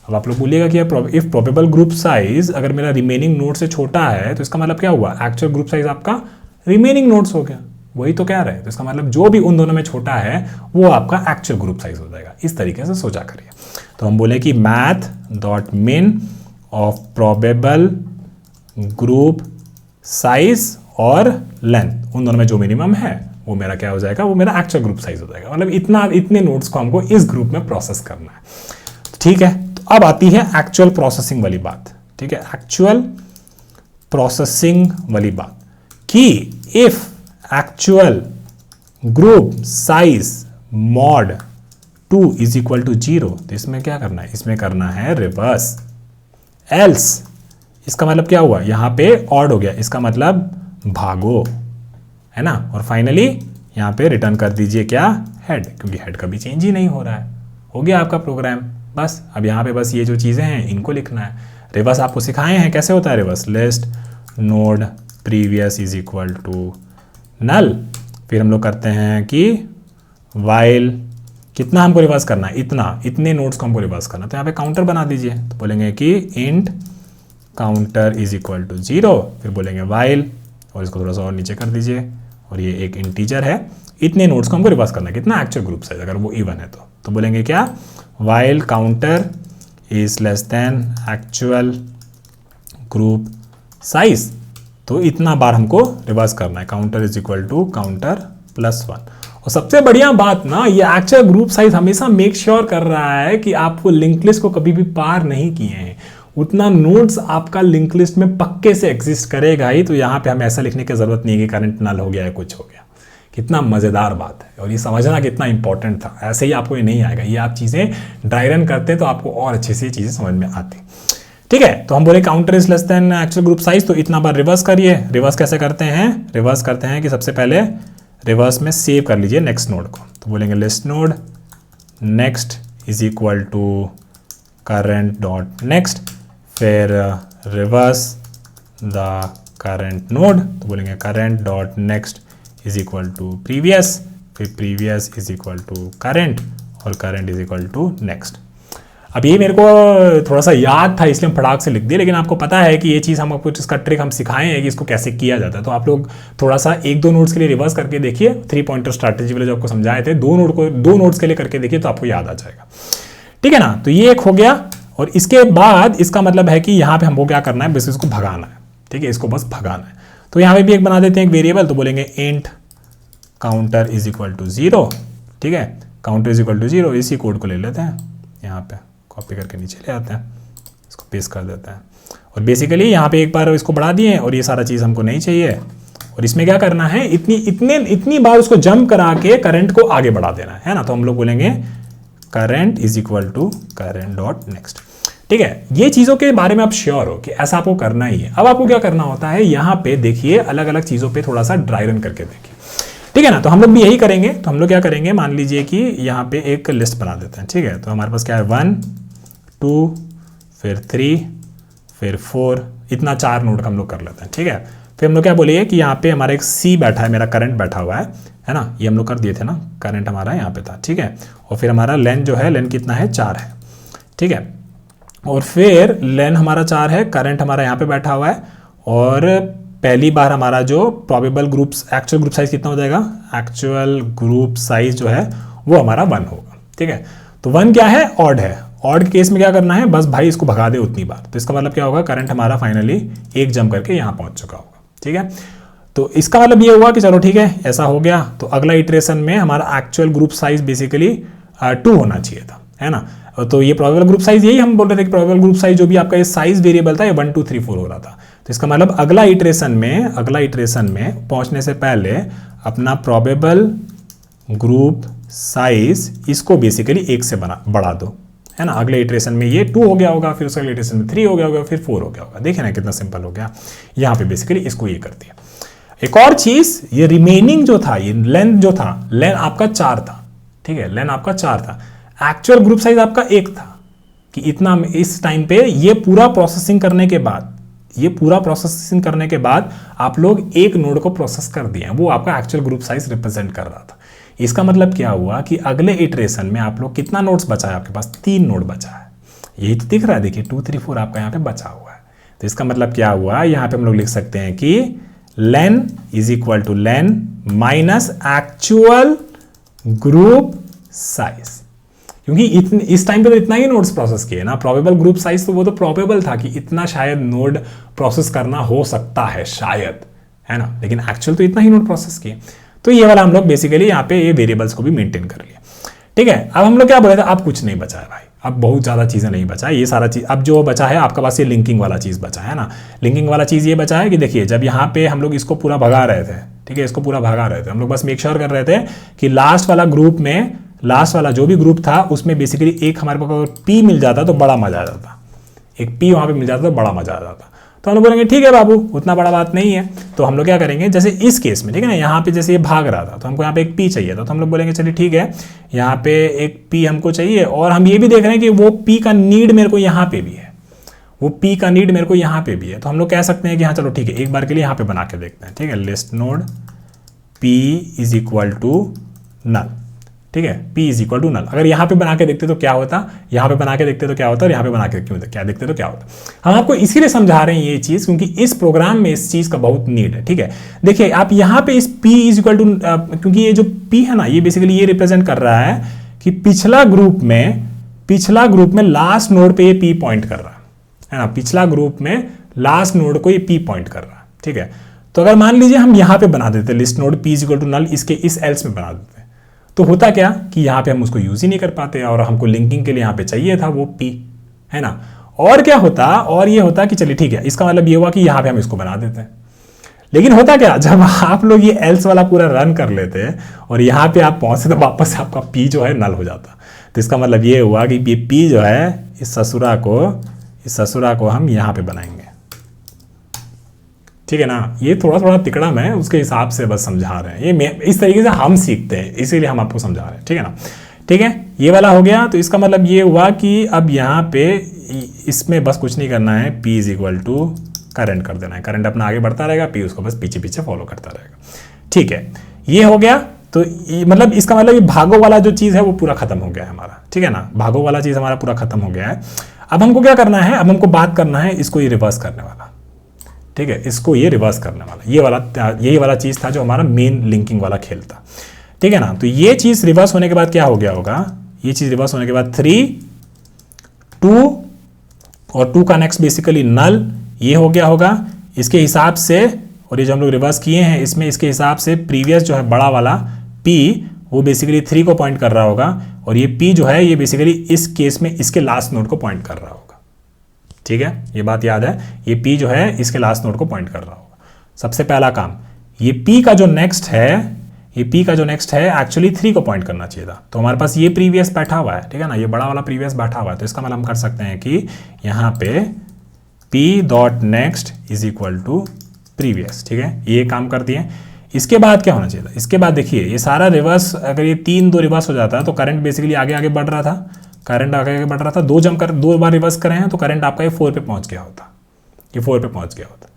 अब आप लोग बोलिएगा कि इफ प्रोबेबल ग्रुप साइज अगर मेरा रिमेनिंग नोड से छोटा है तो इसका मतलब क्या हुआ, एक्चुअल ग्रुप साइज आपका रिमेनिंग नोड्स हो गया, वही तो कह रहे हैं। तो इसका मतलब जो भी उन दोनों में छोटा है वो आपका एक्चुअल ग्रुप साइज हो जाएगा। इस तरीके से सोचा करिए। तो हम बोले कि मैथ डॉट मिन ऑफ प्रोबेबल ग्रुप साइज और लेंथ, उन दोनों में जो मिनिमम है वो मेरा क्या हो जाएगा, वो मेरा एक्चुअल ग्रुप साइज हो जाएगा। मतलब इतने नोड्स को हमको इस ग्रुप में प्रोसेस करना है, ठीक है। तो अब आती है एक्चुअल प्रोसेसिंग वाली बात, ठीक है, एक्चुअल प्रोसेसिंग वाली बात कि if actual group size mod 2 is equal to 0, तो इसमें क्या करना है, इसमें करना है रिवर्स। एल्स इसका मतलब क्या हुआ, यहां पे ऑड हो गया, इसका मतलब भागो, है ना। और फाइनली यहां पे रिटर्न कर दीजिए क्या, हेड, क्योंकि हेड कभी चेंज ही नहीं हो रहा है। हो गया आपका प्रोग्राम। बस अब यहां पे बस ये जो चीजें हैं इनको लिखना है। रिवर्स आपको सिखाए हैं कैसे होता है reverse, list node previous is equal to null. फिर हम लोग करते हैं कि वाइल, कितना हमको रिवर्स करना है, इतने नोड्स को हमको रिवर्स करना है। तो यहाँ पे काउंटर बना दीजिए, तो बोलेंगे कि int counter is equal to 0, फिर बोलेंगे वाइल, और इसको थोड़ा सा और नीचे कर दीजिए, और ये एक इंटीजर है, इतने नोड्स को हमको रिवर्स करना है, कितना, एक्चुअल ग्रुप साइज, अगर वो इवन है तो बोलेंगे क्या, while counter is less than actual group size. तो इतना बार हमको रिवर्स करना है, counter is equal to counter +1। और सबसे बढ़िया बात ना, ये एक्चुअल ग्रुप साइज हमेशा मेक श्योर कर रहा है कि आप वो लिंक लिस्ट को कभी भी पार नहीं किए हैं, उतना नोड्स आपका लिंक लिस्ट में पक्के से एग्जिस्ट करेगा ही। तो यहाँ पे हमें ऐसा लिखने की जरूरत नहीं है कि करंट नल हो गया है, कुछ हो गया। कितना मजेदार बात है, और ये समझना कितना इंपॉर्टेंट था। ऐसे ही आपको ये नहीं आएगा, ये आप चीजें ड्राई रन करते तो आपको और अच्छे से चीजें समझ में आती, ठीक है। तो हम बोले counter is less than actual group size, तो इतना बार रिवर्स करिए। रिवर्स कैसे करते हैं, रिवर्स करते हैं कि सबसे पहले रिवर्स में सेव कर लीजिए नेक्स्ट नोड को, तो बोलेंगे list node next is equal to current dot next, फिर रिवर्स द करंट नोड, तो बोलेंगे current dot next is equal to previous, फिर previous is equal to current, और current is equal to next. अब ये मेरे को थोड़ा सा याद था इसलिए हम फटाक से लिख दिए, लेकिन आपको पता है कि ये चीज़ हम आपको इसका ट्रिक हम सिखाए हैं कि इसको कैसे किया जाता है। तो आप लोग थोड़ा सा 1-2 नोड्स के लिए रिवर्स करके देखिए, 3 पॉइंटर स्ट्रैटेजी वाले जो आपको समझाए थे, 2 नोड्स के लिए करके देखिए तो आपको याद आ जाएगा, ठीक है ना। तो ये एक हो गया, और इसके बाद इसका मतलब है कि यहाँ पे हमको क्या करना है, बस इसको भगाना है, ठीक है, इसको बस भगाना है। तो यहाँ पे भी एक बना देते हैं एक वेरिएबल, तो बोलेंगे int counter is equal to 0, ठीक है, काउंटर इज इक्वल टू 0। इसी कोड को ले लेते हैं, यहाँ पे कॉपी करके नीचे ले आते हैं, इसको पेस्ट कर देते हैं, और बेसिकली यहाँ पे एक बार इसको बढ़ा दिए, और ये सारा चीज़ हमको नहीं चाहिए। और इसमें क्या करना है, इतनी बार उसको जंप करा के करंट को आगे बढ़ा देना है ना। तो हम लोग बोलेंगे current is equal to current dot next, ठीक है। ये चीज़ों के बारे में आप श्योर हो कि ऐसा आपको करना ही है। अब आपको क्या करना होता है, यहाँ पे देखिए अलग अलग चीज़ों पे थोड़ा सा ड्राई रन करके देखिए, ठीक है ना। तो हम लोग भी यही करेंगे। तो हम लोग क्या करेंगे, मान लीजिए कि यहाँ पे एक लिस्ट बना देते हैं, ठीक है। तो हमारे पास क्या है, 1 2 फिर 3 फिर 4, इतना 4 नोड का हम लोग कर लेते हैं, ठीक है। फिर हम लोग क्या बोलिए कि यहाँ पे हमारा एक C बैठा है, मेरा करंट बैठा हुआ है ना, ये हम लोग कर दिए थे ना, करंट हमारा यहाँ पे था, ठीक है। और फिर हमारा लेन जो है, लेन कितना है, 4 है, ठीक है। और फिर लेन हमारा 4 है, करंट हमारा यहाँ पे बैठा हुआ है, और पहली बार हमारा जो probable groups actual group size कितना हो जाएगा, एक्चुअल ग्रुप साइज जो है वो हमारा 1 होगा, ठीक है। तो 1 क्या है, ऑड है। ऑड के केस में क्या करना है, बस भाई इसको भगा दे उतनी बार। तो इसका मतलब क्या होगा, करंट हमारा फाइनली एक जंप करके यहाँ पहुंच चुका होगा, ठीक है। तो इसका मतलब ये हुआ कि चलो ठीक है, ऐसा हो गया। तो अगला इटरेशन में हमारा एक्चुअल ग्रुप साइज बेसिकली 2 होना चाहिए था, है ना। तो ये प्रोबेबल ग्रुप साइज, यही हम बोल रहे थे कि प्रोबेबल ग्रुप साइज जो भी आपका ये साइज वेरिएबल था, ये 1 2 3 4 हो रहा था। तो इसका मतलब अगला इटरेशन में पहुंचने से पहले अपना प्रोबेबल ग्रुप साइज इसको बेसिकली 1 से बढ़ा दो, है ना। अगले इटरेशन में ये 2 हो गया होगा, फिर उसके अगले इटरेशन में 3 हो गया होगा, फिर 4 हो गया होगा। देखें ना कितना सिंपल हो गया। यहाँ पे बेसिकली इसको ये कर दिया। एक और चीज, ये रिमेनिंग जो था, ये लेंथ जो था, लेंथ आपका 4 था, ठीक है, लेंथ आपका 4 था, एक्चुअल ग्रुप साइज आपका 1 था, कि इतना इस टाइम पे ये पूरा प्रोसेसिंग करने के बाद आप लोग एक नोड को प्रोसेस कर दिए, वो आपका एक्चुअल ग्रुप साइज रिप्रेजेंट कर रहा था। इसका मतलब क्या हुआ कि अगले इटरेशन में आप लोग कितना नोड्स बचा है, आपके पास 3 नोड बचा है। यही तो दिख रहा है, देखिए 2 3 4 आपका यहाँ पे बचा हुआ है। तो इसका मतलब क्या हुआ, यहाँ पे हम लोग लिख सकते हैं कि len is equal to len minus actual group size, क्योंकि इस टाइम पे तो इतना ही नोड्स प्रोसेस किए ना। प्रोबेबल ग्रुप साइज तो वो तो प्रोबेबल था कि इतना शायद नोड प्रोसेस करना हो सकता है शायद, है ना, लेकिन एक्चुअल तो इतना ही नोड प्रोसेस किए। तो ये वाला हम लोग बेसिकली यहाँ पे ये वेरिएबल्स को भी मेंटेन कर लिया। ठीक है, अब हम लोग क्या बोले थे, अब कुछ नहीं बचा है भाई, अब बहुत ज़्यादा चीज़ें नहीं बचा है, ये सारा चीज़ अब जो बचा है आपका पास ये लिंकिंग वाला चीज़ बचा है ना। लिंकिंग वाला चीज़ ये बचा है कि देखिए जब यहाँ पे हम लोग इसको पूरा भगा रहे थे, ठीक है, इसको पूरा भगा रहे थे, हम लोग बस मेक श्योर कर रहे थे कि लास्ट वाला ग्रुप में, लास्ट वाला जो भी ग्रुप था उसमें बेसिकली एक हमारे पास अगर पी मिल जाता तो बड़ा मजा आ जाता, एक पी वहाँ पे मिल जाता तो बड़ा मजा आ जाता। तो हम लोग बोलेंगे ठीक है बाबू, उतना बड़ा बात नहीं है। तो हम लोग क्या करेंगे, जैसे इस केस में, ठीक है ना, यहाँ पे जैसे ये भाग रहा था तो हमको यहाँ पे एक पी चाहिए था, तो हम लोग बोलेंगे चलिए ठीक है, यहाँ पे एक पी हमको चाहिए, और हम ये भी देख रहे हैं कि वो पी का नीड मेरे को यहाँ पे भी है, वो पी का नीड मेरे को यहाँ पे भी है। तो हम लोग कह सकते हैं कि हाँ चलो ठीक है, एक बार के लिए यहाँ पे बना के देखते हैं। ठीक है, list node P is equal to null, ठीक है, P is equal to null. अगर यहाँ पे बना के देखते तो क्या होता, यहाँ पे बना के देखते तो क्या होता, और यहाँ पे बना के क्या देखते तो क्या होता। हम आपको इसीलिए समझा रहे हैं ये चीज, क्योंकि इस प्रोग्राम में इस चीज का बहुत नीड है। ठीक है, देखिए आप यहाँ पे इस P इज इक्वल टू, क्योंकि ये जो P है ना, ये बेसिकली ये रिप्रेजेंट कर रहा है कि पिछला ग्रुप में लास्ट नोड पे ये P पॉइंट कर रहा है ना, पिछला ग्रुप में लास्ट नोड को ये P पॉइंट कर रहा है। ठीक है, तो अगर मान लीजिए हम यहाँ पे बना देते list node P is equal to null, इसके इस एल्स में बना देते, तो होता क्या कि यहाँ पे हम उसको यूज ही नहीं कर पाते, और हमको लिंकिंग के लिए यहाँ पे चाहिए था वो P, है ना। और क्या होता, और ये होता कि चलिए ठीक है, इसका मतलब ये हुआ कि यहाँ पे हम इसको बना देते हैं। लेकिन होता क्या, जब आप लोग ये एल्स वाला पूरा रन कर लेते और यहाँ पे आप पहुंचे तो वापस से आपका P जो है नल हो जाता। तो इसका मतलब ये हुआ कि ये P जो है इस ससुरा को हम यहाँ पे बनाएंगे। ठीक है ना, ये थोड़ा थोड़ा तिकड़ा मैं उसके हिसाब से बस समझा रहे हैं, ये इस तरीके से हम सीखते हैं, इसीलिए हम आपको समझा रहे हैं। ठीक है ना, ठीक है, ये वाला हो गया। तो इसका मतलब ये हुआ कि अब यहाँ पे इसमें बस कुछ नहीं करना है, P is equal to current कर देना है, करंट अपना आगे बढ़ता रहेगा, P उसको बस पीछे पीछे फॉलो करता रहेगा। ठीक है, ये हो गया। तो मतलब इसका मतलब ये भागो वाला जो चीज़ है वो पूरा खत्म हो गया है हमारा। ठीक है ना, भागो वाला चीज़ हमारा पूरा खत्म हो गया है। अब हमको क्या करना है, अब हमको बात करना है इसको ये रिवर्स करने वाला। ठीक है, इसको ये रिवर्स करने वाला, यही वाला चीज़ था जो हमारा मेन लिंकिंग वाला खेल था। ठीक है ना, तो ये चीज़ रिवर्स होने के बाद क्या हो गया होगा, ये चीज़ रिवर्स होने के बाद 3 2 और 2 का नेक्स्ट बेसिकली नल, ये हो गया होगा इसके हिसाब से। और ये जो हम लोग रिवर्स किए हैं इसमें, इसके हिसाब से प्रीवियस जो है बड़ा वाला P वो बेसिकली 3 को पॉइंट कर रहा होगा, और ये P जो है ये बेसिकली इस केस में इसके लास्ट नोड को पॉइंट कर रहा होगा। ठीक है, ये बात याद है, ये P जो है इसके लास्ट नोड को पॉइंट कर रहा होगा। सबसे पहला काम, ये P का जो नेक्स्ट है एक्चुअली 3 को पॉइंट करना चाहिए था। तो हमारे पास ये प्रीवियस बैठा हुआ है, ठीक है ना, ये बड़ा वाला प्रीवियस बैठा हुआ है। तो इसका मतलब हम कर सकते हैं कि यहाँ पे P dot next is equal to previous. ठीक है, ये काम कर दिए। इसके बाद क्या होना चाहिए था, इसके बाद देखिए ये सारा रिवर्स, अगर ये 3 2 रिवर्स हो जाता तो करंट बेसिकली आगे आगे बढ़ रहा था, करंट आगे बढ़ रहा था। 2 बार रिवर्स करे हैं तो करंट आपका ये 4 पे पहुंच गया होता, ये 4 पे पहुंच गया होता।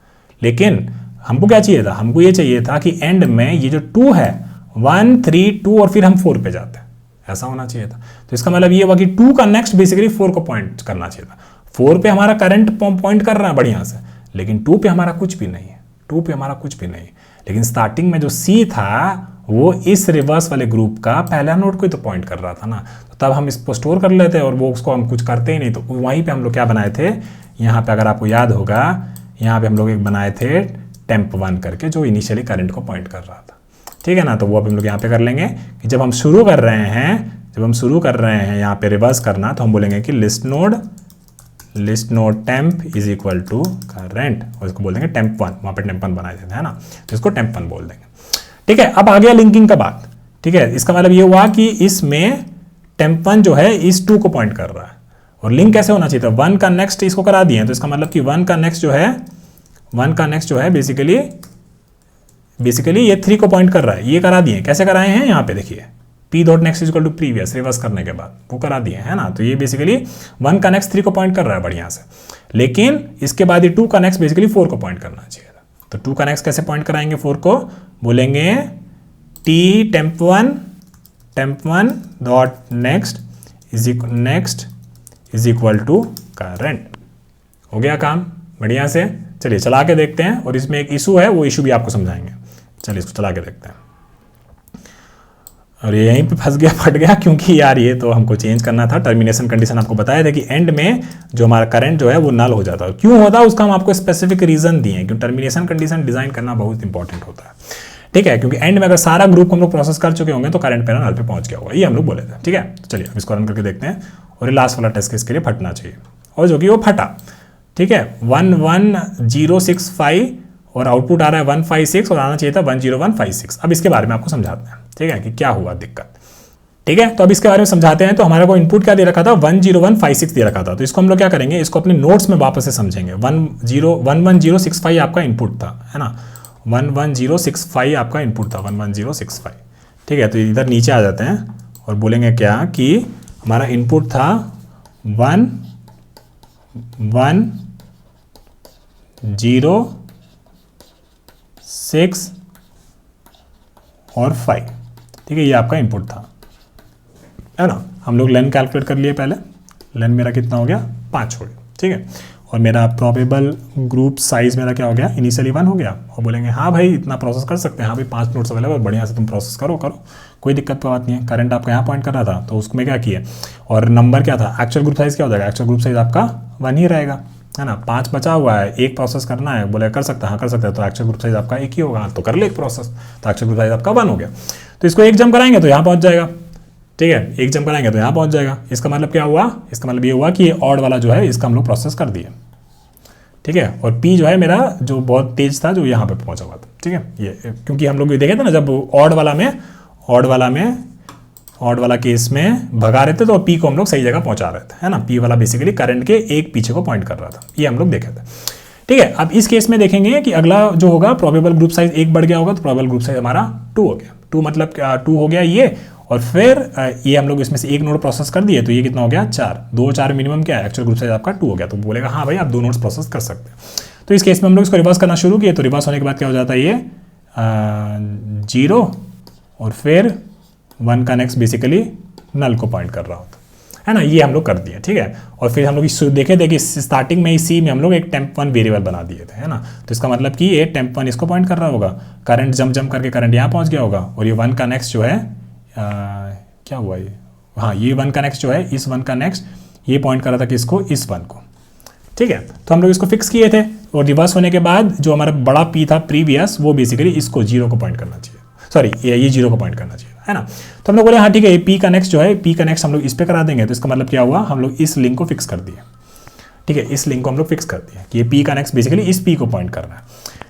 लेकिन हमको क्या चाहिए था, हमको ये चाहिए था कि एंड में ये जो 2 है 1 3 2 और फिर हम 4 पे जाते हैं, ऐसा होना चाहिए था। तो इसका मतलब ये हुआ कि 2 का नेक्स्ट बेसिकली 4 को पॉइंट करना चाहिए था। 4 पे हमारा करंट पॉइंट कर रहा है बढ़िया से, लेकिन 2 पे हमारा कुछ भी नहीं है, 2 पे हमारा कुछ भी नहीं। लेकिन स्टार्टिंग में जो C था वो इस रिवर्स वाले ग्रुप का पहला नोड को ही तो पॉइंट कर रहा था ना, तो तब हम इसको स्टोर कर लेते और वो उसको हम कुछ करते ही नहीं। तो वहीं पे हम लोग क्या बनाए थे, यहाँ पे अगर आपको याद होगा, यहाँ पे हम लोग एक बनाए थे टेम्प 1 करके, जो इनिशियली करंट को पॉइंट कर रहा था। ठीक है ना, तो वो अब हम लोग यहाँ पे कर लेंगे कि जब हम शुरू कर रहे हैं यहाँ पे रिवर्स करना, तो हम बोलेंगे कि list node temp is equal to current, और इसको बोल देंगे टेम्प 1, वहाँ पे टेम्प 1 बनाए थे, है ना, तो इसको टेम्प 1 बोल देंगे। ठीक है, अब आ गया लिंकिंग का बात। ठीक है, इसका मतलब ये हुआ कि इसमें टेम्प 1 जो है इस 2 को पॉइंट कर रहा है, और लिंक कैसे होना चाहिए था, 1 का नेक्स्ट इसको करा दिए, तो इसका मतलब कि 1 का नेक्स्ट जो है बेसिकली ये 3 को पॉइंट कर रहा है, ये करा दिए। कैसे कराए हैं यहाँ पे देखिए, P dot next is equal to previous, reverse करने के बाद वो करा दिए है ना। तो ये बेसिकली 1 का नेक्स्ट 3 को पॉइंट कर रहा है बढ़िया से, लेकिन इसके बाद ये 2 का नेक्स्ट बेसिकली 4 को पॉइंट करना चाहिए था। तो 2 का नेक्स्ट कैसे पॉइंट कराएंगे 4 को, बोलेंगे T temp one dot next is equal to current. हो गया काम बढ़िया से। चलिए चला के देखते हैं, और इसमें एक इशू है, वो इशू भी आपको समझाएंगे। चलिए इसको चला के देखते हैं। और ये यहीं पे फंस गया, फट गया, क्योंकि यार ये तो हमको चेंज करना था। टर्मिनेशन कंडीशन आपको बताया था कि एंड में जो हमारा करंट जो है वो नल हो जाता है। क्यों होता है उसका हम आपको स्पेसिफिक रीजन दिए, क्योंकि टर्मिनेशन कंडीशन डिजाइन करना बहुत इंपॉर्टेंट होता है, ठीक है। क्योंकि एंड में अगर सारा ग्रुप हम लोग प्रोसेस कर चुके होंगे तो करंट पे नल पे पहुंच गया होगा, ये हम लोग बोले थे, ठीक है। तो चलिए अब इसको रन करके देखते हैं, और ये लास्ट वाला टेस्ट केस के लिए फटना चाहिए, और जो कि वो फटा, ठीक है। 11065 और आउटपुट आ रहा है 156, और आना चाहिए था 10156। अब इसके बारे में आपको समझाते हैं, ठीक है, कि क्या हुआ दिक्कत, ठीक है। तो अब इसके बारे में समझाते हैं। तो हमारे को इनपुट क्या दे रखा था, 10156 दे रखा था। तो इसको हम लोग क्या करेंगे, इसको अपने नोट्स में वापस से समझेंगे। 11065 आपका इनपुट था, है ना। 11065 आपका इनपुट था, 11065, ठीक है। तो इधर नीचे आ जाते हैं और बोलेंगे क्या कि हमारा इनपुट था 11065 और 5, ठीक है। ये आपका इनपुट था, है ना। हम लोग लेन कैलकुलेट कर लिए पहले। लेन मेरा कितना हो गया, 5 हो गया, ठीक है। और मेरा प्रोबेबल ग्रुप साइज मेरा क्या हो गया, इनिशियली 1 हो गया। और बोलेंगे हाँ भाई इतना प्रोसेस कर सकते हैं, हाँ भाई 5 नोट्स अवेलेबल, बढ़िया से तुम प्रोसेस करो, कोई दिक्कत की बात नहीं है। करंट आपका यहाँ पॉइंट कर रहा था, तो उसको मैं क्या किया, और नंबर क्या था, एक्चुअल ग्रुप साइज क्या हो जाएगा, एक्चुअल ग्रुप साइज आपका 1 ही रहेगा, है ना। 5 बचा हुआ है, एक प्रोसेस करना है, बोले कर सकता है, हाँ कर सकता है, तो एक्चुअल ग्रुप साइज आपका 1 ही होगा, तो कर ले एक प्रोसेस, तो एक्चुअल ग्रुप साइज आपका 1 हो गया। तो इसको एक जंप कराएंगे तो यहाँ पहुँच जाएगा, ठीक है। एक जंप कराएंगे तो यहाँ पहुँच जाएगा। इसका मतलब क्या हुआ, इसका मतलब ये हुआ कि ये ऑड वाला जो है इसका हम लोग प्रोसेस कर दिए, ठीक है। और पी जो है मेरा जो बहुत तेज था, जो यहाँ पे पहुँचा हुआ था, ठीक है। ये क्योंकि हम लोग ये देखे थे ना, जब ऑड वाला केस में भगा रहे थे तो पी को हम लोग सही जगह पहुंचा रहे थे, है ना। पी वाला बेसिकली करंट के एक पीछे को पॉइंट कर रहा था, ये हम लोग देखे थे, ठीक है। अब इस केस में देखेंगे कि अगला जो होगा, प्रोबेबल ग्रुप साइज 1 बढ़ गया होगा, तो प्रोबेबल ग्रुप साइज हमारा 2 हो गया। 2 मतलब 2 हो गया ये, और फिर ये हम लोग इसमें से एक नोड प्रोसेस कर दिए, तो ये कितना हो गया, 4। 2 4 मिनिमम क्या है, एक्चुअल ग्रुप साइज आपका 2 हो गया। तो बोलेगा हाँ भाई आप 2 नोड्स प्रोसेस कर सकते हैं। तो इस केस में हम लोग इसको रिवर्स करना शुरू किए, तो रिवर्स होने के बाद क्या हो जाता है, ये 0 और फिर 1 का नेक्स्ट बेसिकली नल को पॉइंट कर रहा होता है ना। ये हम लोग कर दिए, ठीक है। और फिर हम लोग देखे थे कि स्टार्टिंग में ही सी में हम लोग एक टेम्प 1 वेरिएबल बना दिए थे, है ना। तो इसका मतलब कि ये टेम्प 1 इसको पॉइंट कर रहा होगा, करंट जंप करके करंट यहाँ पहुँच गया होगा, और ये 1 का नेक्स्ट जो है क्या हुआ ये, हाँ ये 1 का नेक्स्ट जो है, इस 1 का नेक्स्ट ये पॉइंट कर रहा था कि इसको, इस 1 को, ठीक है। तो हम लोग इसको फिक्स किए थे, और रिवर्स होने के बाद जो हमारा बड़ा पी था प्रीवियस, वो बेसिकली इसको 0 को पॉइंट करना चाहिए, सॉरी ये 0 को पॉइंट करना चाहिए, है ना। तो हम लोग बोले हाँ ठीक है, ये पी का नेक्स्ट जो है, पी का नेक्स्ट हम लोग इस पे करा देंगे। तो इसका मतलब क्या हुआ, हम लोग इस लिंक को फिक्स कर दिए, ठीक है। इस लिंक को हम लोग फिक्स कर दिए कि ये पी का नेक्स्ट बेसिकली इस पी को पॉइंट कर रहा है,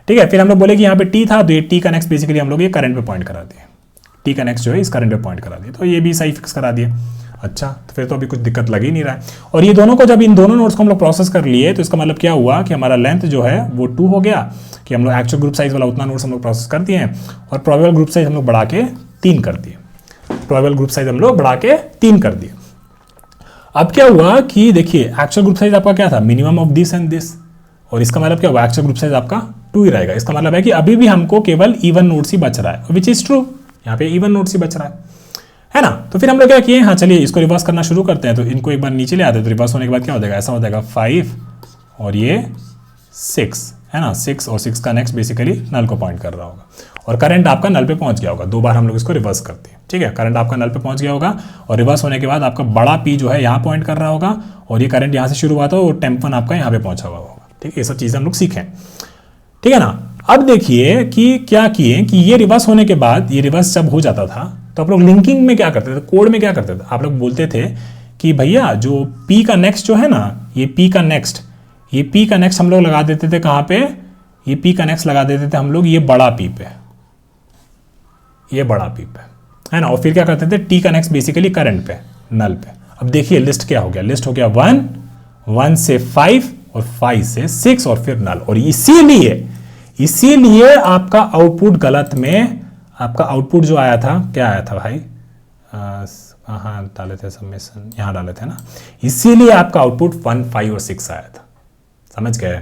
ठीक है। फिर हम लोग बोले कि यहाँ पे टी था, तो ये टी का नेक्स्ट बेसिकली हम लोग ये करंट पे पॉइंट करा दिए, टी का नेक्स्ट जो है इस करंट पे पॉइंट करा दिए, तो ये भी सही फिक्स करा दिए। अच्छा, तो फिर तो अभी कुछ दिक्कत लग ही नहीं रहा है। और ये दोनों को जब इन दोनों नोड्स को हम लोग प्रोसेस कर लिए, तो इसका मतलब क्या हुआ कि हमारा लेंथ जो है वो 2 हो गया, कि हम लोग एक्चुअल ग्रुप साइज वाला उतना नोड्स हम लोग प्रोसेस कर दिए हैं, और प्रोबेबल ग्रुप साइज हम लोग बढ़ा के 3 कर दिए। प्रोबेबल ग्रुप साइज हम लोग बढ़ा के 3 कर दिए। अब क्या हुआ कि देखिए एक्चुअल ग्रुप साइज आपका क्या था, minimum of this and this, और इसका मतलब क्या हुआ, एक्चुअल ग्रुप साइज आपका 2 ही रहेगा। इसका मतलब है कि अभी भी हमको केवल इवन नोड्स ही बच रहा है, विच इज ट्रू, यहाँ पे इवन नोड्स ही बच रहा है ना। तो फिर हम लोग क्या किए, हाँ चलिए इसको रिवर्स करना शुरू करते हैं। तो इनको एक बार नीचे ले आते हैं, तो रिवर्स होने के बाद क्या हो जाएगा, ऐसा हो जाएगा 5 और ये 6, है ना। 6 और 6 का नेक्स्ट बेसिकली नल को पॉइंट कर रहा होगा, और करंट आपका नल पे पहुंच गया होगा। 2 बार हम लोग इसको रिवर्स करते हैं, ठीक है। करंट आपका नल पे पहुंच गया होगा, और रिवर्स होने के बाद आपका बड़ा पी जो है यहाँ पॉइंट कर रहा होगा, और ये करंट यहाँ से शुरू हुआ था, और टेम्प 1 आपका यहाँ पे पहुंचा हुआ होगा, ठीक है। ये सब चीज़ें हम लोग सीखें, ठीक है ना। अब देखिए कि क्या किए कि ये रिवर्स होने के बाद, ये रिवर्स जब हो जाता था, तो आप लोग लिंकिंग में क्या करते थे, कोड में क्या करते थे, आप लोग बोलते थे कि भैया जो पी का नेक्स्ट जो है ना, ये पी का नेक्स्ट हम लोग लगा देते थे कहाँ पे, ये पी का नेक्स्ट लगा देते थे हम लोग ये बड़ा पी पे, ये बड़ा पी पे, है ना। और फिर क्या करते थे, टी का नेक्स्ट बेसिकली करंट पे, नल पे। अब देखिए लिस्ट क्या हो गया, लिस्ट हो गया 1 से 5 और 5 से 6 और फिर नल। और इसीलिए आपका आउटपुट गलत में, आपका आउटपुट जो आया था, क्या आया था भाई, हाँ डाले थे समेशन, यहाँ डाले थे ना, इसीलिए आपका आउटपुट 1, 5 और 6 आया था। समझ गए?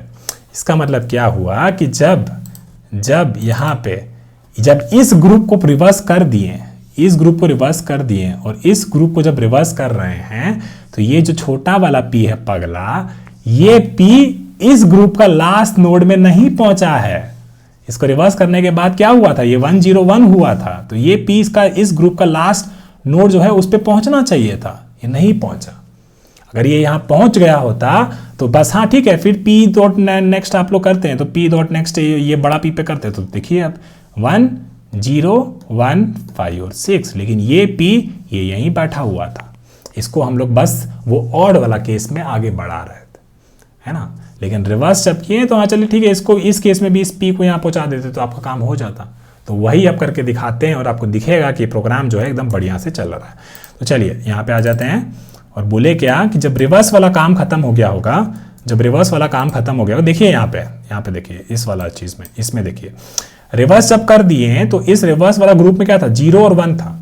इसका मतलब क्या हुआ कि जब यहाँ पे जब इस ग्रुप को रिवर्स कर दिए, इस ग्रुप को रिवर्स कर दिए और इस ग्रुप को जब रिवर्स कर रहे हैं, तो ये जो छोटा वाला पी है पगला, ये पी इस ग्रुप का लास्ट नोड में नहीं पहुंचा है। इसको रिवर्स करने के बाद क्या हुआ था, ये 1 0 1 हुआ था, तो ये पी इसका इस ग्रुप का लास्ट नोड जो है उस पर पहुंचना चाहिए था, ये नहीं पहुंचा। अगर ये यहाँ पहुंच गया होता तो बस हाँ ठीक है, फिर पी डॉट नेक्स्ट आप लोग करते हैं, तो पी डॉट नेक्स्ट ये बड़ा पी पे करते हैं, तो देखिए अब 1 0 1 5 और 6, लेकिन ये पी ये यहीं बैठा हुआ था। इसको हम लोग बस वो ऑड वाला केस में आगे बढ़ा रहे थे, है ना। लेकिन रिवर्स जब किए तो हाँ चलिए ठीक है, इसको इस केस में भी इस पी को यहाँ पहुँचा देते तो आपका काम हो जाता। तो वही आप करके दिखाते हैं और आपको दिखेगा कि प्रोग्राम जो है एकदम बढ़िया से चल रहा है। तो चलिए यहाँ पे आ जाते हैं और बोले क्या कि जब रिवर्स वाला काम खत्म हो गया होगा, जब रिवर्स वाला काम खत्म हो गया होगा, देखिए यहाँ पे देखिए इस वाला चीज़ में, इसमें देखिए रिवर्स जब कर दिए हैं तो इस रिवर्स वाला ग्रुप में क्या था, 0 और 1 था।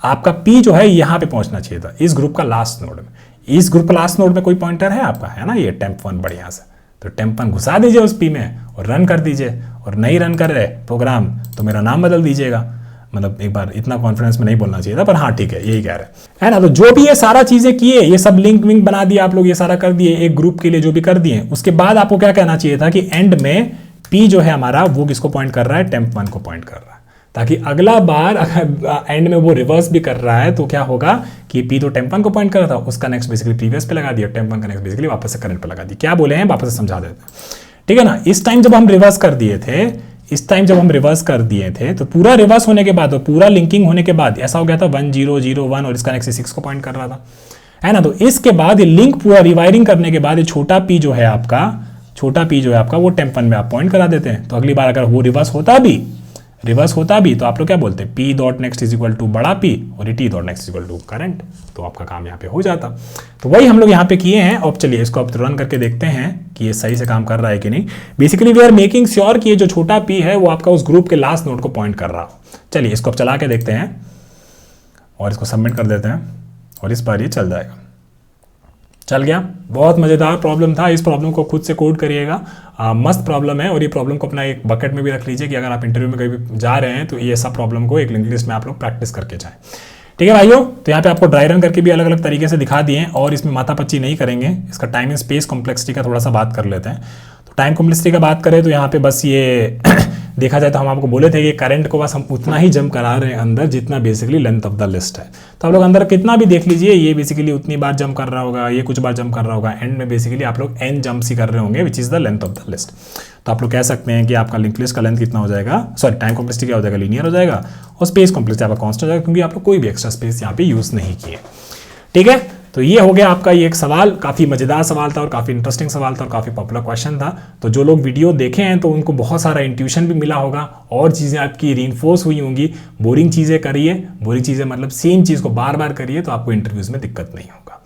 आपका पी जो है यहाँ पे पहुंचना चाहिए था, इस ग्रुप का लास्ट नोड में। इस ग्रुप का लास्ट नोड में कोई पॉइंटर है आपका, है ना, ये temp1 बढ़िया से, तो temp1 घुसा दीजिए उस पी में और रन कर दीजिए। और नहीं रन कर रहे प्रोग्राम तो मेरा नाम बदल दीजिएगा। मतलब एक बार इतना कॉन्फिडेंस में नहीं बोलना चाहिए था, पर हाँ ठीक है, यही कह रहे हैं, है ना। तो जो भी ये सारा चीजें किए, ये सब लिंक विंक बना दिए आप लोग, ये सारा कर दिए एक ग्रुप के लिए, जो भी कर दिए, उसके बाद आपको क्या कहना चाहिए था कि एंड में पी जो है हमारा वो किसको पॉइंट कर रहा है, temp1 को पॉइंट कर रहा है, ताकि अगला बार अगर एंड में वो रिवर्स भी कर रहा है तो क्या होगा कि पी तो temp1 को पॉइंट कर रहा था, उसका नेक्स्ट बेसिकली प्रीवियस पे लगा दिया, temp1 का नेक्स्ट बेसिकली वापस से करंट पे लगा दिया। क्या बोले हैं वापस से समझा देते हैं, ठीक है ना। इस टाइम जब हम रिवर्स कर दिए थे, इस टाइम जब हम रिवर्स कर दिए थे तो पूरा रिवर्स होने के बाद और पूरा लिंकिंग होने के बाद ऐसा हो गया था 1 0 0 1 और इसका नेक्स्ट 6 को पॉइंट कर रहा था, है ना। तो इसके बाद ये लिंक पूरा रिवायरिंग करने के बाद ये छोटा पी जो है आपका, छोटा पी जो है आपका वो temp1 में आप पॉइंट करा देते हैं। तो अगली बार अगर वो रिवर्स होता भी तो आप लोग क्या बोलते हैं, P dot next is equal to बड़ा पी और T dot next is equal to current, तो आपका काम यहाँ पे हो जाता। तो वही हम लोग यहाँ पे किए हैं। अब चलिए इसको अब रन करके देखते हैं कि ये सही से काम कर रहा है कि नहीं। Basically we are making sure कि ये जो छोटा पी है वो आपका उस ग्रुप के लास्ट नोड को पॉइंट कर रहा हो। चलिए इसको अब चला के देखते हैं और इसको सबमिट कर देते हैं और इस बार ये चल जाएगा। चल गया, बहुत मज़ेदार प्रॉब्लम था। इस प्रॉब्लम को खुद से कोड करिएगा, मस्त प्रॉब्लम है। और ये प्रॉब्लम को अपना एक बकेट में भी रख लीजिए कि अगर आप इंटरव्यू में कहीं जा रहे हैं तो ये सब प्रॉब्लम को एक लिंक लिस्ट में आप लोग प्रैक्टिस करके जाएं। ठीक है भाइयों, तो यहाँ पे आपको ड्राई रन करके भी अलग अलग तरीके से दिखा दिए हैं और इसमें माथापच्ची नहीं करेंगे। इसका टाइम एंड स्पेस कॉम्प्लेक्सिटी का थोड़ा सा बात कर लेते हैं। तो टाइम कॉम्प्लेक्सिटी का बात करें तो यहाँ पे बस ये देखा जाए तो हम आपको बोले थे कि करंट को बस हम उतना ही जंप करा रहे हैं अंदर जितना basically length of the list है। तो आप लोग अंदर कितना भी देख लीजिए, ये बेसिकली उतनी बार जंप कर रहा होगा, ये कुछ बार जंप कर रहा होगा, एंड में बेसिकली आप लोग n जंप ही कर रहे होंगे which is the length of the list. तो आप लोग कह सकते हैं कि आपका लिंक लिस्ट का लेंथ कितना हो जाएगा, सॉरी टाइम कॉम्प्लेक्सिटी क्या हो जाएगा, लीनियर हो जाएगा, और स्पेस कॉम्प्लेक्सिटी आपका कांस्टेंट हो जाएगा क्योंकि आप लोग कोई भी एक्स्ट्रा स्पेस यहाँ पे यूज नहीं किए। ठीक है, तो ये हो गया आपका ये एक सवाल। काफ़ी मज़ेदार सवाल था और काफ़ी इंटरेस्टिंग सवाल था और काफ़ी पॉपुलर क्वेश्चन था। तो जो लोग वीडियो देखे हैं तो उनको बहुत सारा इंट्यूशन भी मिला होगा और चीज़ें आपकी रीइंफोर्स हुई होंगी। बोरिंग चीज़ें करिए, बोरिंग चीज़ें मतलब सेम चीज़ को बार बार करिए तो आपको इंटरव्यूज़ में दिक्कत नहीं होगा।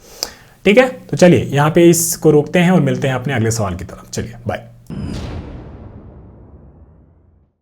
ठीक है, तो चलिए यहाँ पे इसको रोकते हैं और मिलते हैं अपने अगले सवाल की तरफ। चलिए बाय।